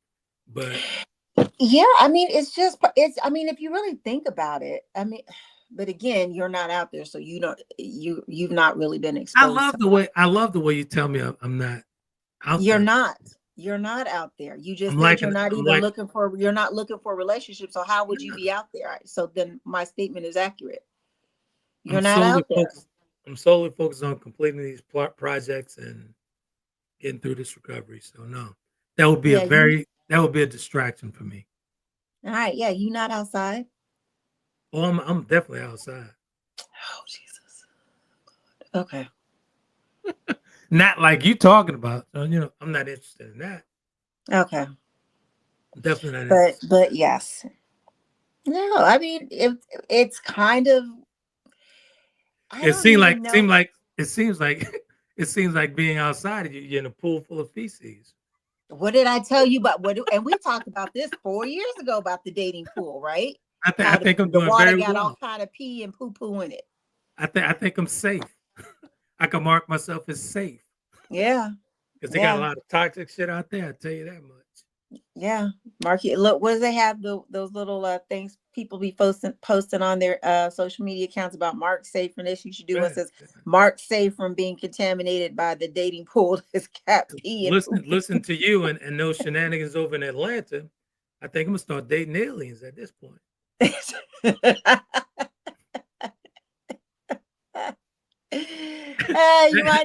But yeah, I mean, if you really think about it, but again, you're not out there, so you've not really been exposed. I love the way you tell me I'm not out there. You're not out there. You just you're not looking for a relationship. So how would you be out there? So then my statement is accurate. You're not out there. I'm solely focused on completing these projects and getting through this recovery. So no, that would be a distraction for me. All right. Yeah. You not outside? Oh, I'm definitely outside. Oh, Jesus. Okay. Not like you talking about. So, I'm not interested in that. Okay. I'm definitely not interested. But yes. No, I mean, it's kind of. It seems like being outside, you're in a pool full of feces. What did I tell you about and we talked about this 4 years ago about the dating pool, right? I think I'm doing very well. The water got all kind of pee and poo poo in it. I think I'm safe. I can mark myself as safe. Yeah. Because they got a lot of toxic shit out there, I tell you that much. Yeah. Mark it. Look, what do they have? Those little things people be posting on their social media accounts about Mark safe from this. You should do what says Mark safe from being contaminated by the dating pool. His cat pee. Listen to you and those shenanigans over in Atlanta. I think I'm gonna start dating aliens at this point.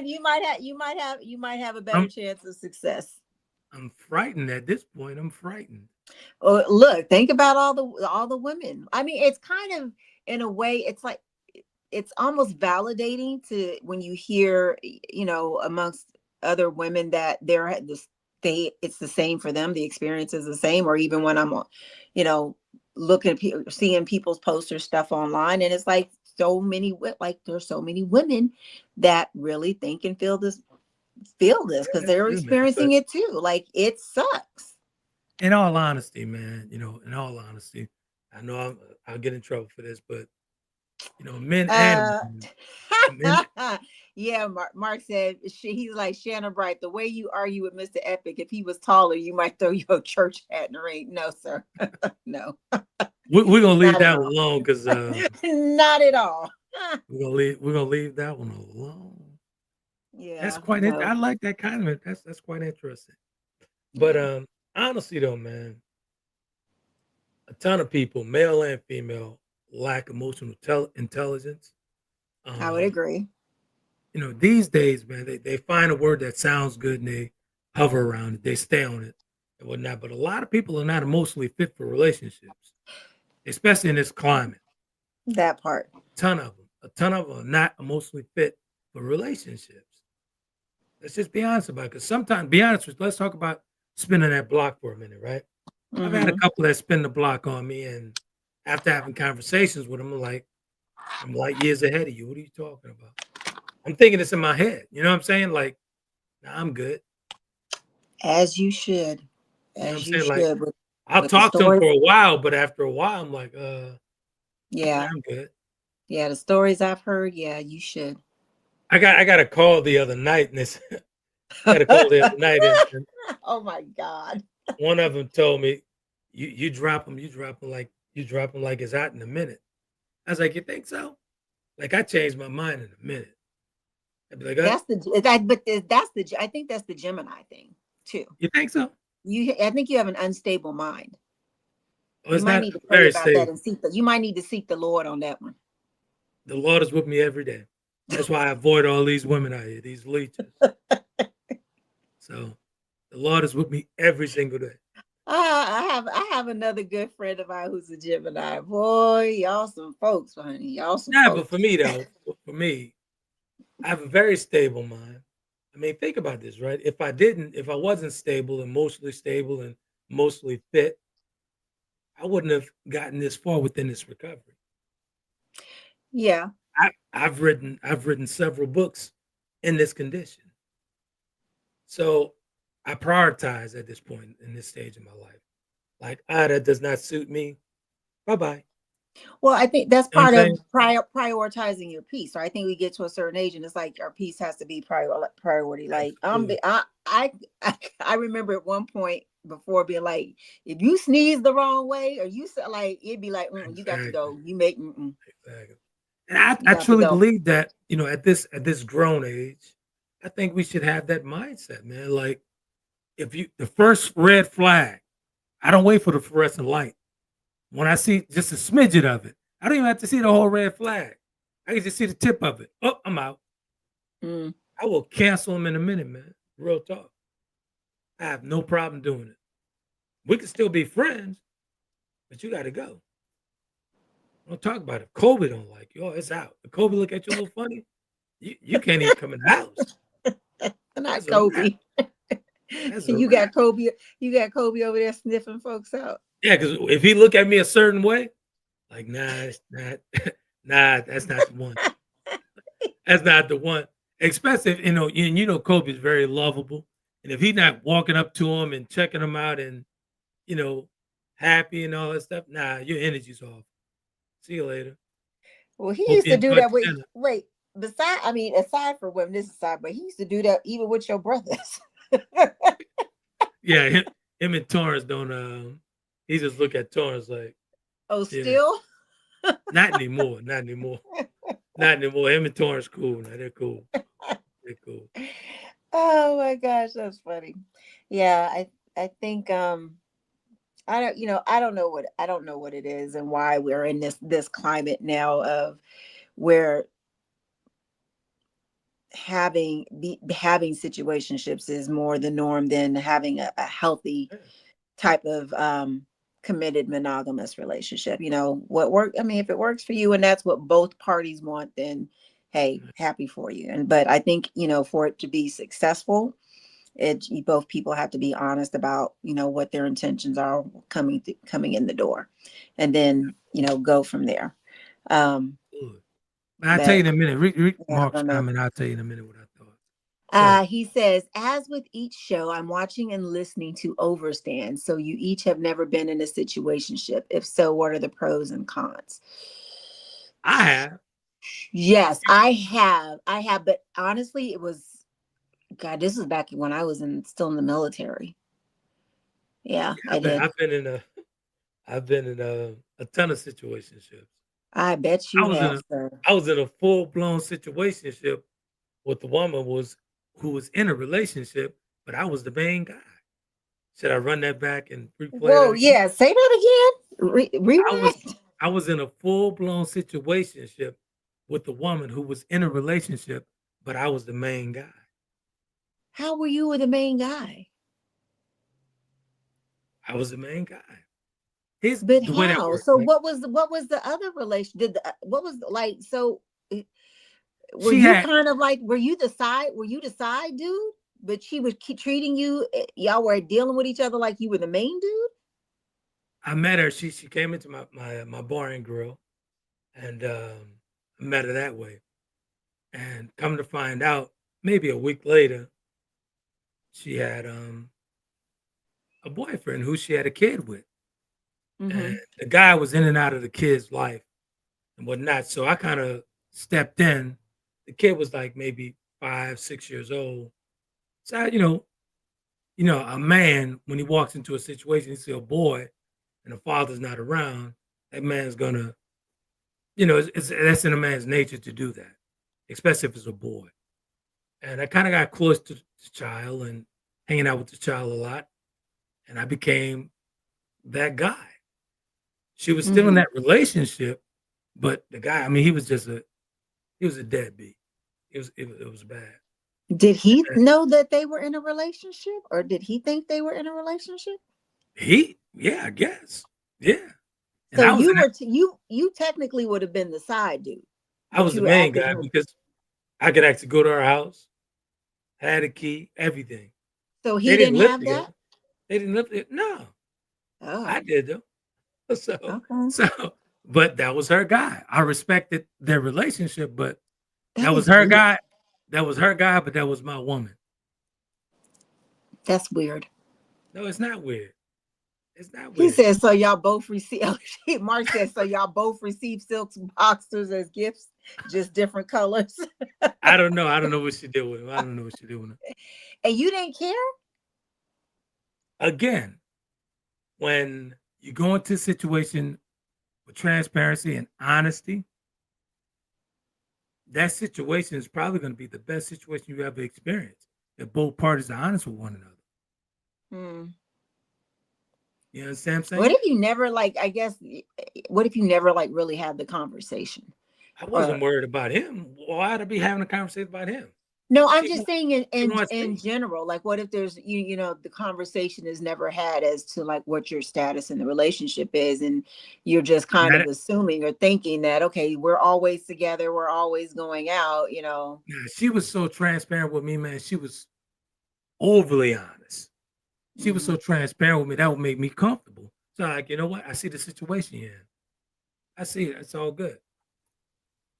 You might have a better chance of success. I'm frightened at this point. I'm frightened. Look, think about all the women. I mean, it's kind of in a way, it's like it's almost validating to when you hear, you know, amongst other women that it's the same for them, the experience is the same. Or even when I'm, you know, seeing people's posts or stuff online, and it's like there's so many women that really think and feel this because they're experiencing it too. Like, it sucks. In all honesty, man, you know, in all honesty, I know I'll get in trouble for this, but you know, men and women, yeah, Mark said he's like, Shannon Bright, the way you argue with Mr. Epic, if he was taller, you might throw your church hat in the ring. No, sir. No. we're gonna leave that one alone because not at all. we're gonna leave that one alone. Yeah, That's quite I like that kind of it. That's quite interesting. But honestly though, man, a ton of people, male and female, lack emotional intelligence. I would agree. You know, these days, man, they find a word that sounds good and they hover around it, they stay on it and whatnot. But a lot of people are not emotionally fit for relationships, especially in this climate. That part. A ton of them are not emotionally fit for relationships. Let's just be honest about it. Because sometimes, be honest with you, let's talk about spinning that block for a minute, right? Mm-hmm. I've had a couple that spin the block on me, and after having conversations with them, I'm like years ahead of you. What are you talking about? I'm thinking this in my head. You know what I'm saying? Like, nah, I'm good. As you should. As you should. Like, I'll talk to them for a while, but after a while, I'm like, yeah, I'm good. Yeah, the stories I've heard, yeah, you should. I got a call the other night, and this got a call the other night, and oh my God. One of them told me, you drop them like it's out in a minute. I was like, you think so? Like, I changed my mind in a minute. I'd be like, I think that's the Gemini thing too. You think so? I think you have an unstable mind. Oh, you might need to pray about that and you might need to seek the Lord on that one. The Lord is with me every day. That's why I avoid all these women out here, these leeches. So the Lord is with me every single day. I have another good friend of mine who's a Gemini. Boy, y'all some folks, honey. Y'all some folks. But for me though, I have a very stable mind. I mean, think about this, right? If I wasn't stable, emotionally fit, I wouldn't have gotten this far within this recovery. Yeah. I've written several books in this condition. So I prioritize at this point in this stage of my life. Like, that does not suit me. Bye-bye. Well, I think that's part of prioritizing your peace. So I think we get to a certain age and it's like our peace has to be priority. Like, I remember at one point before being like, if you sneeze the wrong way or you like, it'd be like, you got to go. You make Exactly. And I truly believe that, you know, at this grown age, I think we should have that mindset, man. Like, the first red flag, I don't wait for the fluorescent light. When I see just a smidget of it, I don't even have to see the whole red flag. I can just see the tip of it. Oh, I'm out. I will cancel them in a minute, man. Real talk. I have no problem doing it. We can still be friends, but you got to go. Don't talk about it. Kobe don't like you. Oh, it's out. If Kobe look at you a little funny, you can't even come in the house. Not Kobe. You got Kobe over there sniffing folks out. Yeah, because if he look at me a certain way, like, nah, it's not, that's not the one. That's not the one. Especially, you know, Kobe's very lovable. And if he's not walking up to him and checking him out and, you know, happy and all that stuff, nah, your energy's off. See you later. Well, he used to do that with, aside from women, this aside, but he used to do that even with your brothers. Yeah, him and Torrance don't, he just look at Torrance like, oh, still? Yeah. Not anymore. Him and Torrance cool. Now they're cool. They're cool. Oh my gosh, that's funny. Yeah, I think I don't know what it is and why we're in this climate now of where having situationships is more the norm than having a healthy type of committed monogamous relationship. What work, I mean, if it works for you and that's what both parties want, then hey, happy for you. But I think, for it to be successful, both people have to be honest about, what their intentions are coming in the door, and then, go from there. I'll tell you in a minute. Read Mark's I don't know. comment. I'll tell you in a minute what I thought. He says, as with each show, I'm watching and listening to overstand. So you each have never been in a situationship. If so, what are the pros and cons? I have. Yes, I have. But honestly, it was, God, this was back when I was still in the military. Yeah, I did. I've been in a ton of situationships. I bet you have, sir. I was in a full-blown situationship with the woman who was in a relationship, but I was the main guy. Should I run that back and replay Whoa, that yeah, say that again. Rewind. I was in a full-blown situationship with the woman who was in a relationship, but I was the main guy. How were you the main guy? I was the main guy. But how? So what was the other relation? What was like? So were you the side dude? But she was treating you. Y'all were dealing with each other like you were the main dude. I met her. She came into my bar and grill, and I met her that way. And come to find out, maybe a week later, she had a boyfriend who she had a kid with. Mm-hmm. And the guy was in and out of the kid's life and whatnot. So I kind of stepped in. The kid was like maybe 5, 6 years old. So a man, when he walks into a situation, he sees a boy and the father's not around, that man's gonna, that's in a man's nature to do that, especially if it's a boy. And I kind of got close to the child and hanging out with the child a lot. And I became that guy. She was still in that relationship, but the guy, I mean, he was a deadbeat. It was bad. Did he know that they were in a relationship, or did he think they were in a relationship? Yeah, I guess. Yeah. And so you technically would have been the side dude. I was the main guy because I could actually go to her house, had a key, everything. So he didn't have that? They didn't live there. No. Oh. I did though. But that was her guy. I respected their relationship, but that was her guy. That was her guy, but that was my woman. That's weird. No, it's not weird. It's not weird. He says, so y'all both receive, Mark says, so y'all both receive silk boxers as gifts, just different colors. I don't know. I don't know what she did with him. I don't know what she did with him. And you didn't care? Again, when you go into a situation with transparency and honesty, that situation is probably going to be the best situation you ever experienced if both parties are honest with one another. You understand what I'm saying? What if you never what if you never really had the conversation? I wasn't worried about him. Why'd I be having a conversation about him? No, I'm just saying in general, what if there's, the conversation is never had as to what your status in the relationship is. And you're just kind of assuming or thinking that, okay, we're always together. We're always going out, Yeah, she was so transparent with me, man. She was overly honest. She was so transparent with me. That would make me comfortable. So you know what? I see the situation you're in. I see it. It's all good.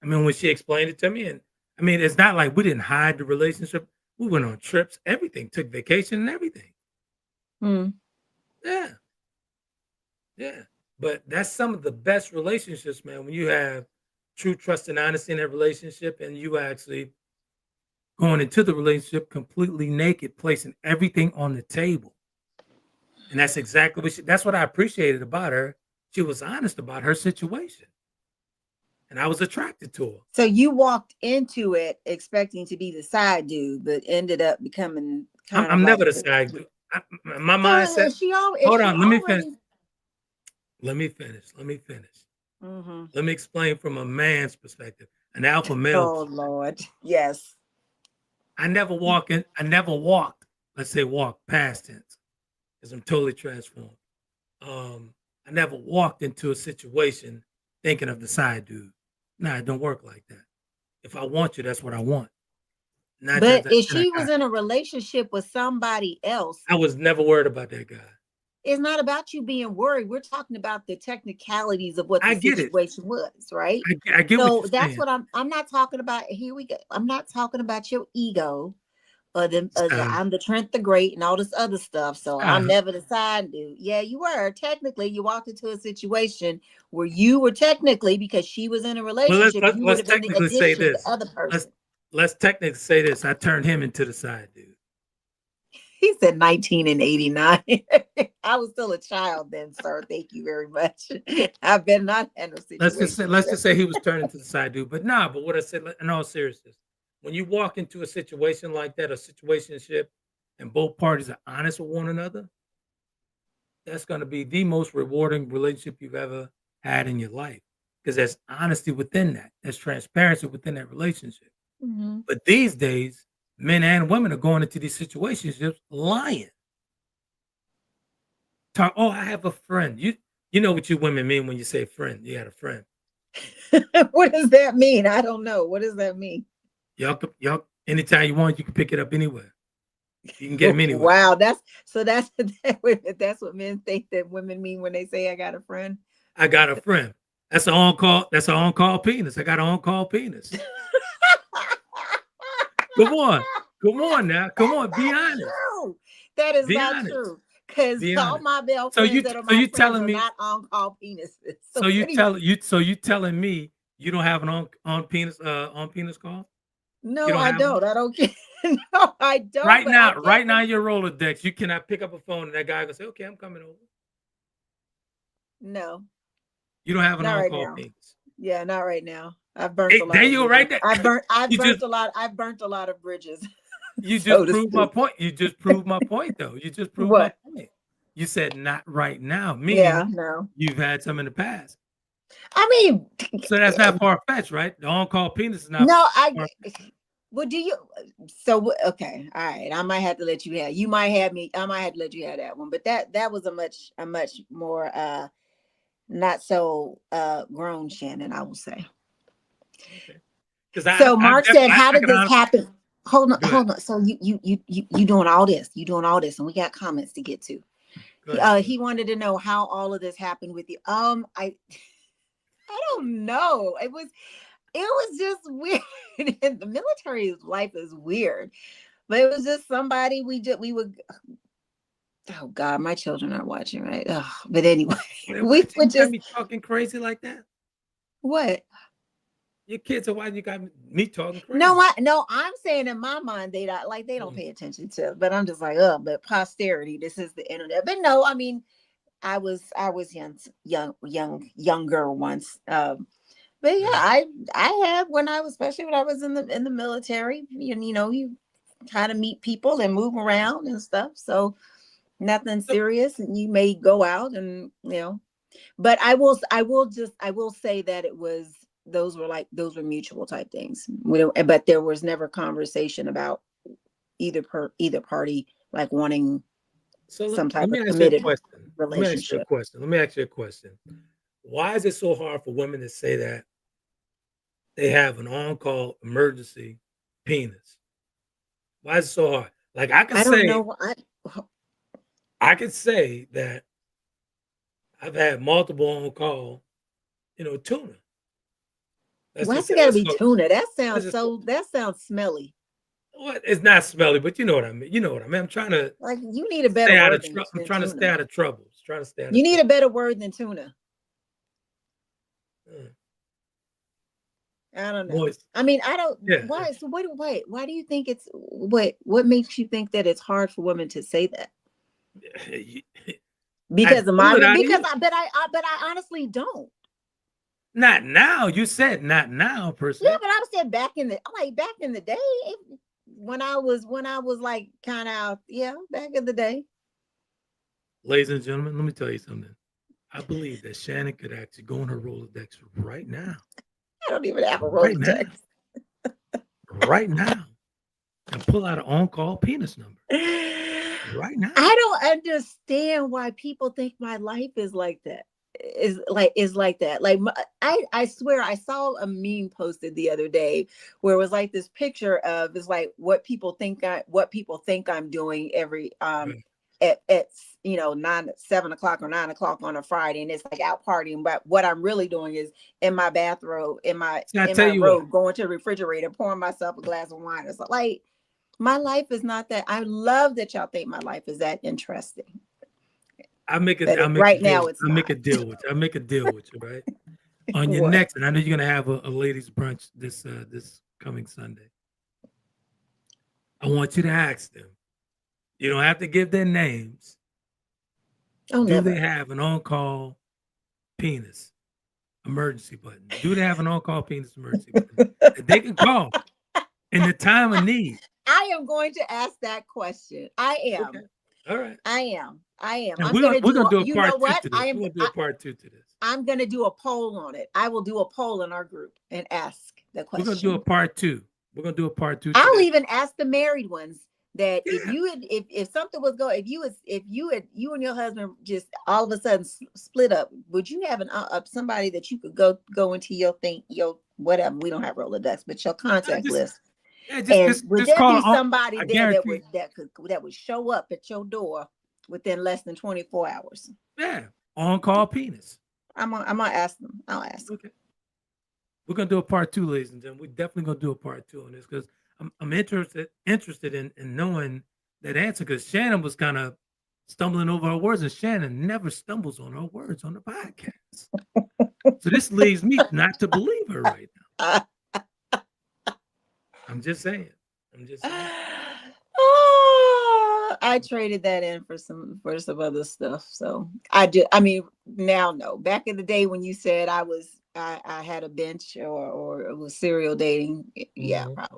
I mean, when she explained it to me, and I mean, it's not like we didn't hide the relationship. We went on trips, everything, took vacation and everything. Yeah. Yeah. But that's some of the best relationships, man, when you have true trust and honesty in that relationship and you actually going into the relationship completely naked, placing everything on the table. And that's exactly that's what I appreciated about her. She was honest about her situation. And I was attracted to her. So you walked into it expecting to be the side dude, but ended up becoming I'm never the side dude. My mindset. Hold on, let me finish. Let me finish. Let me explain from a man's perspective, an alpha male. Oh Lord, yes. I never walked, let's say walk past tense, because I'm totally transformed. I never walked into a situation thinking of the side dude. Nah, it don't work like that. If I want you, that's what I want. But if she was in a relationship with somebody else, I was never worried about that guy. It's not about you being worried. We're talking about the technicalities of what the situation was, right? I get so what you're that's saying. what I'm not talking about. Here we go. I'm not talking about your ego or I'm the Trent the Great and all this other stuff. So I'm never the side dude. Yeah, you were. Technically, you walked into a situation where you were technically, because she was in a relationship, well, you would have been the addition to the other person. Let's technically say this. I turned him into the side dude. He said 1989. I was still a child then, sir. Thank you very much. I've been not in a situation. Let's just say he was turning to the side dude. But but what I said in all seriousness, when you walk into a situation like that, a situationship, and both parties are honest with one another, that's going to be the most rewarding relationship you've ever had in your life. Because there's honesty within that. There's transparency within that relationship. Mm-hmm. But these days, men and women are going into these situationships lying. I have a friend. You know what you women mean when you say friend. You got a friend. What does that mean? I don't know. What does that mean? Y'all, anytime you want, you can pick it up anywhere. You can get them anywhere. Wow, that's what men think that women mean when they say I got a friend. I got a friend. That's an on-call. That's an on-call penis. I got an on-call penis. Come on now. Come on, be honest. True. That is not true. Because all my male friends that are my friends are not on-call penises. So you telling me you don't have an on penis call? No, I don't. I don't care. No, I don't. Right now, your Rolodex, you cannot pick up a phone and that guy will say, "Okay, I'm coming over." No. You don't have an on-call penis. Yeah, not right now. I've burnt a lot. There you right there. I've burnt a lot of bridges. You just proved my point. You just proved my point, though. You just proved my point. You said not right now. Meaning you've had some in the past. I mean, so that's not far-fetched, right? The on-call penis is not. No, well, do you? So okay, all right. I might have to let you have. You might have me. I might have to let you have that one. But that was a much more not so grown Shannon, I will say. Okay. So Mark said, "How did this happen?" Hold on. So you doing all this? You doing all this, and we got comments to get to. He wanted to know how all of this happened with you. I don't know. It was just weird. The military life is weird, but it was just somebody we would. Oh God, my children are watching, right? But anyway, we would just be talking crazy like that. What? Your kids are why you got me talking crazy. No, I'm saying in my mind they don't pay attention to, but I'm just like, but posterity, this is the internet. But no, I mean, I was younger once. But yeah, I had especially when I was in the military, you kind of meet people and move around and stuff. So nothing serious, and you may go out and but I will say that those were mutual type things. But there was never conversation about either party like wanting some type of committed relationship. Let me ask you a question. Why is it so hard for women to say that they have an on-call emergency penis? Why is it so hard? Like I could say that I've had multiple on-call, tuna. Why's it gotta be tuna? That sounds smelly. Well, it's not smelly, but you know what I mean. I'm trying to you need a better word. I'm trying to stay out of trouble. You need a better word than tuna. I don't know. Moist. I mean, I don't. Yeah. Why? So wait. Why do you think it's what makes you think that it's hard for women to say that? Because I honestly don't. Not now. You said not now, per se. Yeah, but I said back in the day when I was like kind of back in the day. Ladies and gentlemen, let me tell you something. I believe that Shannon could actually go on her Rolodex right now. I don't even have a Rolodex. Right now. And pull out an on-call penis number. Right now. I don't understand why people think my life is like that. is like that. Like I swear I saw a meme posted the other day where it was like this picture of, it's like what people think I'm doing every at 7 o'clock or 9 o'clock on a Friday, and it's like out partying, but what I'm really doing is in my bathrobe, in my robe, going to the refrigerator, pouring myself a glass of wine. It's like, my life is not that. I love that y'all think my life is that interesting. I'll make a deal with you, right? On your next, and I know you're gonna have a ladies' brunch this coming Sunday. I want you to ask them. You don't have to give their names. Do they have an on-call penis emergency button? Do they have an on-call penis emergency button that they can call in the time of need? I am going to ask that question. I am. Okay. All right. I am. And we're gonna do a part two to this. We're gonna do a part two to this. I'm gonna do a poll on it. I will do a poll in our group and ask the question. We're gonna do a part two. I'll even ask the married ones that if something was going, if you and your husband just all of a sudden split up, would you have somebody that you could go into your whatever, we don't have Rolodex, but your contact list. Would there be somebody there that would show up at your door within less than 24 hours? Yeah, on-call penis. I'm gonna ask them. I'll ask. Okay. We're gonna do a part two, ladies and gentlemen. We're definitely gonna do a part two on this because I'm interested in knowing that answer, because Shannon was kind of stumbling over her words, and Shannon never stumbles on her words on the podcast. So this leads me not to believe her right now. I'm just saying. Oh, I traded that in for some other stuff. So I mean, now no. Back in the day when you said I had a bench or it was serial dating, yeah, probably.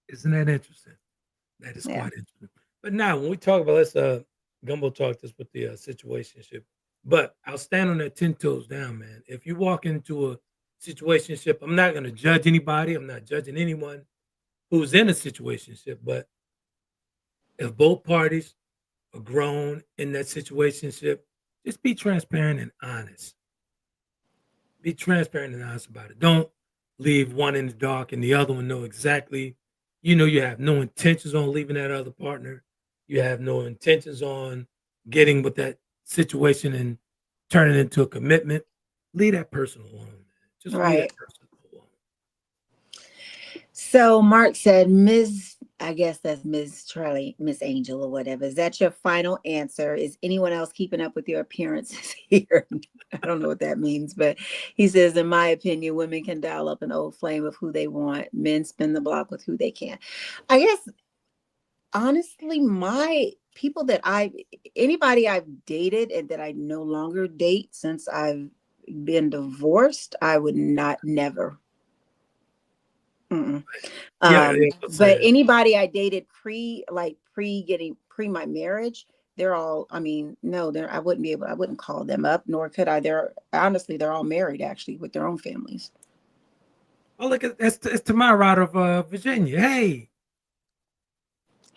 Isn't that interesting? That is quite interesting. But now when we talk about, let's GuMbOTALk this with the situationship. But I'll stand on that 10 toes down, man. If you walk into a situationship, I'm not going to judge anybody. I'm not judging anyone who's in a situationship. But if both parties are grown in that situationship, just be transparent and honest. Be transparent and honest about it. Don't leave one in the dark and the other one know exactly. You have no intentions on leaving that other partner. You have no intentions on getting with that situation and turning into a commitment. Leave that person alone. Just leave that person alone. So Mark said, I guess that's Ms. Charlie, Miss Angel or whatever. Is that your final answer? Is anyone else keeping up with your appearances here? I don't know what that means, but he says, in my opinion, women can dial up an old flame of who they want. Men spin the block with who they can. I guess, honestly, anybody I've dated and that I no longer date since I've been divorced, I would never. But anybody I dated pre my marriage, they're all, I wouldn't call them up, nor could I. They're all married actually with their own families. Oh, look, it's Tamara out of Virginia. Hey.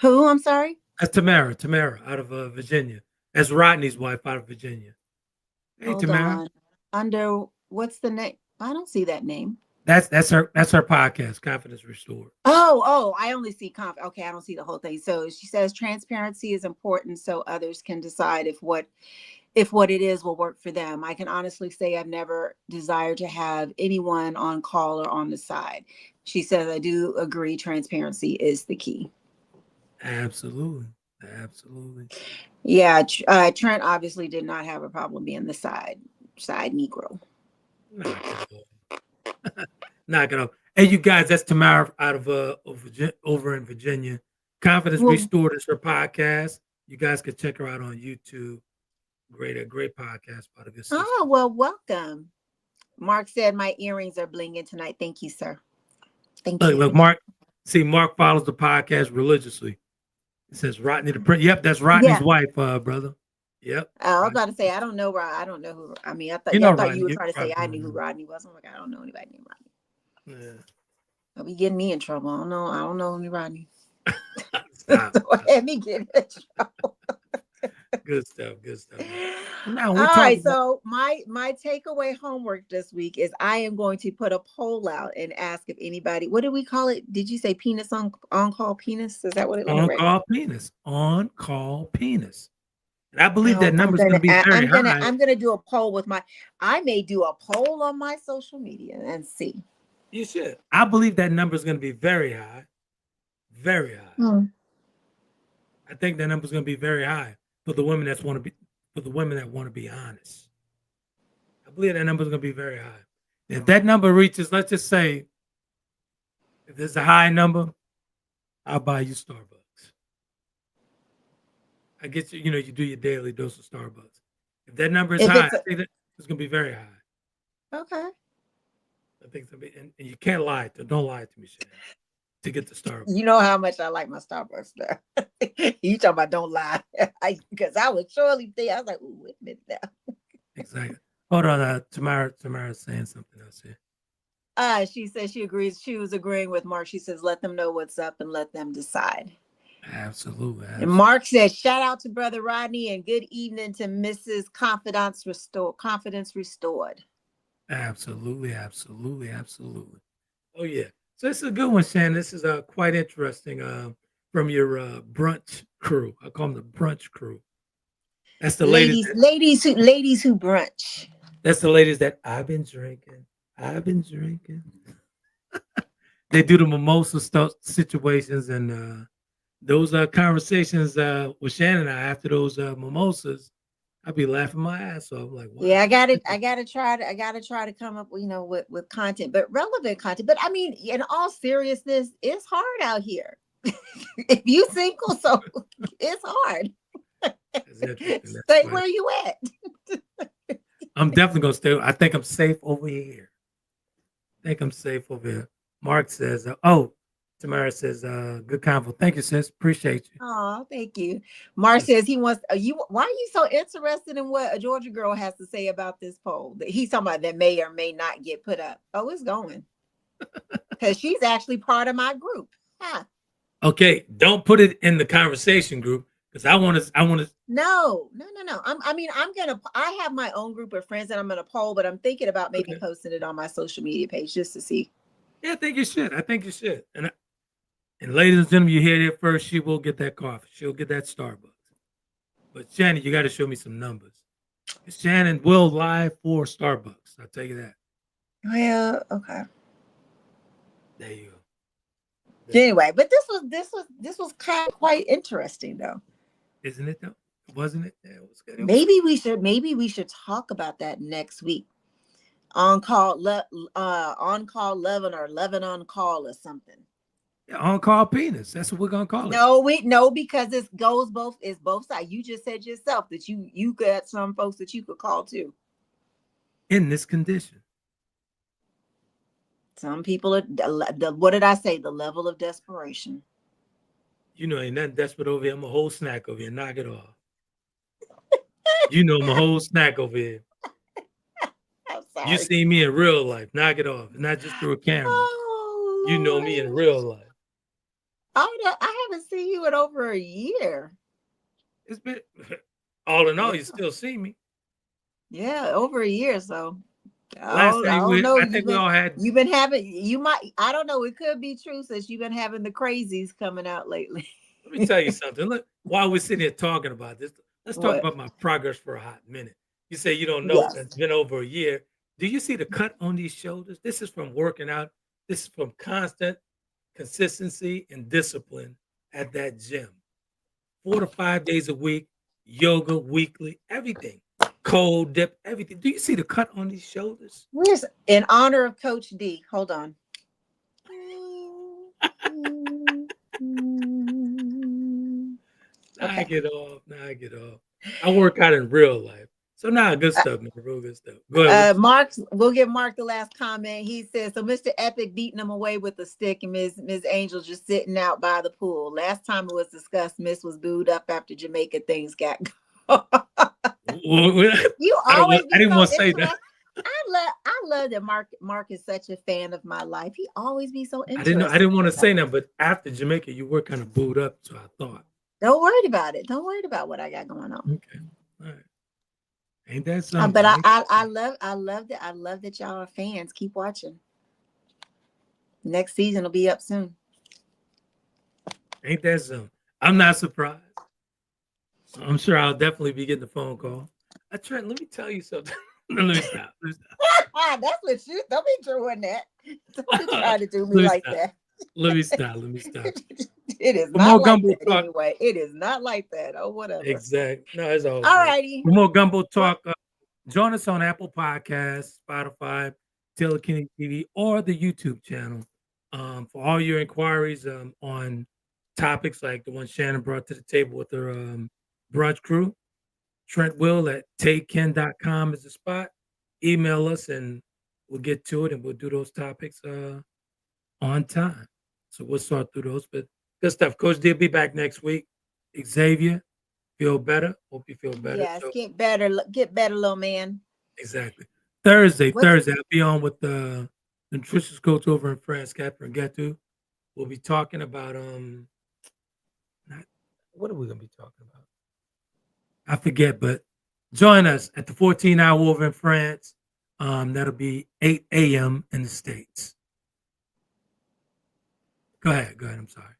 Who? I'm sorry? That's Tamara out of Virginia. That's Rodney's wife out of Virginia. Hey, Hold Tamara. on. Under what's the name? I don't see that name. That's her podcast, Confidence Restored. Oh, I only see okay, I don't see the whole thing. So she says transparency is important so others can decide if what it is will work for them. I can honestly say I've never desired to have anyone on call or on the side. She says, I do agree, transparency is the key. Absolutely. Yeah, Trent obviously did not have a problem being the side Negro. Knock it off. Hey, you guys, that's Tamara out of over in Virginia. Confidence Restored is her podcast. You guys can check her out on YouTube. Great podcast. Part of your sister. Oh, well, welcome. Mark said my earrings are blinging tonight. Thank you, sir. Thank you. Look, Mark. See, Mark follows the podcast religiously. It says Rodney the Prince. Yep, that's Rodney's wife, brother. Yep. I was about to say I don't know who. I mean, I thought you were trying to say I knew who Rodney was. I'm like, I don't know anybody named Rodney. Yeah. Don't be getting me in trouble. I don't know any Rodney. Stop. Don't have me get in trouble. Good stuff. Good stuff. Now All right. So my takeaway homework this week is I am going to put a poll out and ask if anybody. What do we call it? Did you say penis on call penis? Is that what it was? On call penis. On call penis. And I believe that number is going to be very high. I'm gonna do a poll with I may do a poll on my social media and see. You should. I believe that number is going to be very high. Very high. I think that number is going to be very high for the women that want to be honest. I believe that number is going to be very high. If that number reaches, let's just say, if there's a high number, I'll buy you Starbucks. I get you. You know, you do your daily dose of Starbucks. If that number is high, I think that it's going to be very high. Okay. I think it's going to be, and you can't lie. Don't lie to me, Shann. To get the Starbucks. You know how much I like my Starbucks stuff. You talking about don't lie. Because I would surely think, I was like, ooh, wait a minute now. Exactly. Hold on, Tamara's saying something else here. She says she agrees. She was agreeing with Mark. She says, let them know what's up and let them decide. Absolutely. And Mark says, shout out to Brother Rodney and good evening to Mrs. Confidence Restored. Absolutely. Oh, yeah. So this is a good one, Shann. This is quite interesting from your brunch crew. I call them the brunch crew. That's the ladies who brunch. That's the ladies that I've been drinking. They do the mimosa stuff situations and those conversations with Shann and I after those mimosas. I'd be laughing my ass off. Like, wow. Yeah, I gotta try to come up, with content, but relevant content. But I mean, in all seriousness, it's hard out here. If you single, so it's hard. Stay where you at. I'm definitely gonna stay. I think I'm safe over here. Mark says, Tamara says, good convo. Thank you, sis. Appreciate you. Oh, thank you. Mark says he wants why are you so interested in what a Georgia girl has to say about this poll? He's talking about that may or may not get put up. Oh, it's going. Because she's actually part of my group. Huh. Okay, don't put it in the conversation group because I want to. No. I have my own group of friends that I'm gonna poll, but I'm thinking about maybe posting it on my social media page just to see. Yeah, I think you should. And ladies and gentlemen, you hear it first. She will get that coffee. She'll get that Starbucks. But Shannon, you got to show me some numbers. Shannon will lie for Starbucks. I'll tell you that. Well, okay. There you go. Anyway, but this was kind of quite interesting, though. Isn't it though? Wasn't it? Yeah, it was good. Maybe we should talk about that next week. On call 11 or 11 on call or something. Yeah, on call penis. That's what we're gonna call it. No, because it's both sides. You just said yourself that you got some folks that you could call too. In this condition. Some people are what did I say? The level of desperation. You know, ain't nothing desperate over here. I'm a whole snack over here. Knock it off. You know, I'm a whole snack over here. I'm sorry. You see me in real life. Knock it off. Not just through a camera. Oh, you know me in real life. I haven't seen you in over a year. It's been all in all, you still see me. Yeah, over a year. So I think we all had. You've been having. I don't know. It could be true since you've been having the crazies coming out lately. Let me tell you something. Look, while we're sitting here talking about this, let's talk about my progress for a hot minute. You say you don't know. Yes. It's been over a year. Do you see the cut on these shoulders? This is from working out. This is from constant consistency and discipline at that gym. 4 to 5 days a week, yoga weekly, everything. Cold dip, everything. Do you see the cut on these shoulders? Where's in honor of Coach Dee? Hold on. I get off. I work out in real life. So good stuff, man. Real good stuff. Go ahead. We'll give Mark the last comment. He says, so Mr. Epic beating him away with a stick and Ms. Angel just sitting out by the pool. Last time it was discussed, Miss was booed up after Jamaica things got You always I didn't want to say that. I love that Mark is such a fan of my life. He always be so interesting. I didn't want to say that, but after Jamaica, you were kind of booed up, so I thought. Don't worry about it. Don't worry about what I got going on. Okay. All right. Ain't that something? But I love that y'all are fans. Keep watching. Next season will be up soon. Ain't that something? I'm not surprised. I'm sure I'll definitely be getting a phone call. Trent, let me tell you something. Let me stop. That's what you don't be doing that. Don't be trying to do me like that. Let me stop. It is not like that anyway. It is not like that. Oh, whatever. Exactly. No, it's all righty. For more GuMbOTALk, join us on Apple Podcasts, Spotify, Kennedie TV, or the YouTube channel. For all your inquiries on topics like the one Shannon brought to the table with her brunch crew, Trent Will at takeken.com is the spot. Email us and we'll get to it and we'll do those topics on time. So we'll sort through those. But good stuff. Coach Dee will be back next week. Xavier, feel better. Hope you feel better. Yes, get better. Get better, little man. Exactly. Thursday, I'll be on with the nutritious coach over in France, Catherine Getu. We'll be talking about what are we gonna be talking about? I forget, but join us at the 14-hour over in France. That'll be 8 a.m. in the States. Go ahead. I'm sorry.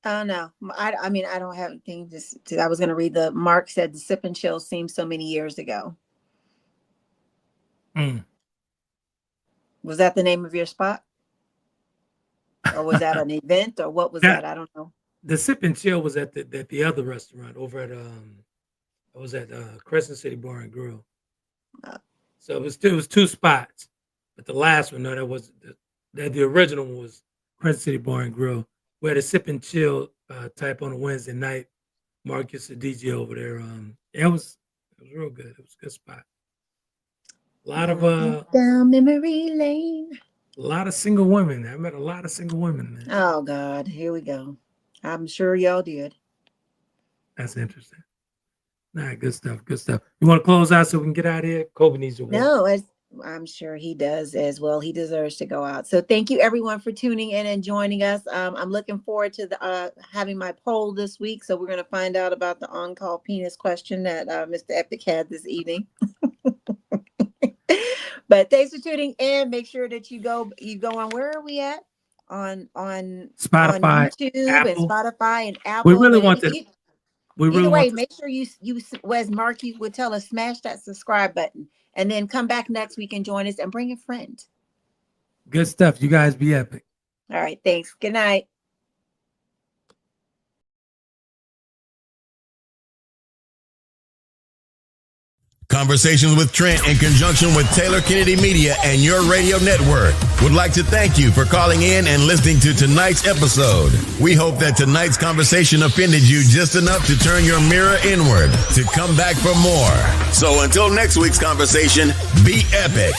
Oh no, I mean I don't have anything. I was going to read Mark said the sip and chill seemed so many years ago. Was that the name of your spot, or was that an event, or what was that? I don't know. The sip and chill was at the other restaurant over at I was at Crescent City Bar and Grill. So it was two spots, but the last one, no, that was the original one was Crescent City Bar and Grill. We had a sip and chill type on a Wednesday night. Marcus, the DJ over there. It was real good. It was a good spot. A lot of down memory lane. A lot of single women. I met a lot of single women, man. Oh God, here we go. I'm sure y'all did. That's interesting. All right, good stuff. You want to close out so we can get out of here? Kobe needs to walk. No, I'm sure he does as well. He deserves to go out. So thank you everyone for tuning in and joining us. I'm looking forward to having my poll this week. So we're going to find out about the on-call penis question that Mr. Epic had this evening. But thanks for tuning in. Make sure that you go on, where are we at? On Spotify, on YouTube Apple. and Spotify and Apple. We really want to. Either way, make sure you, as Marky would tell us, smash that subscribe button and then come back next week and join us and bring a friend. Good stuff. You guys be epic. All right. Thanks. Good night. Conversations with Trent in conjunction with Taylor Kennedy Media and your radio network would like to thank you for calling in and listening to tonight's episode. We hope that tonight's conversation offended you just enough to turn your mirror inward to come back for more. So until next week's conversation, be epic.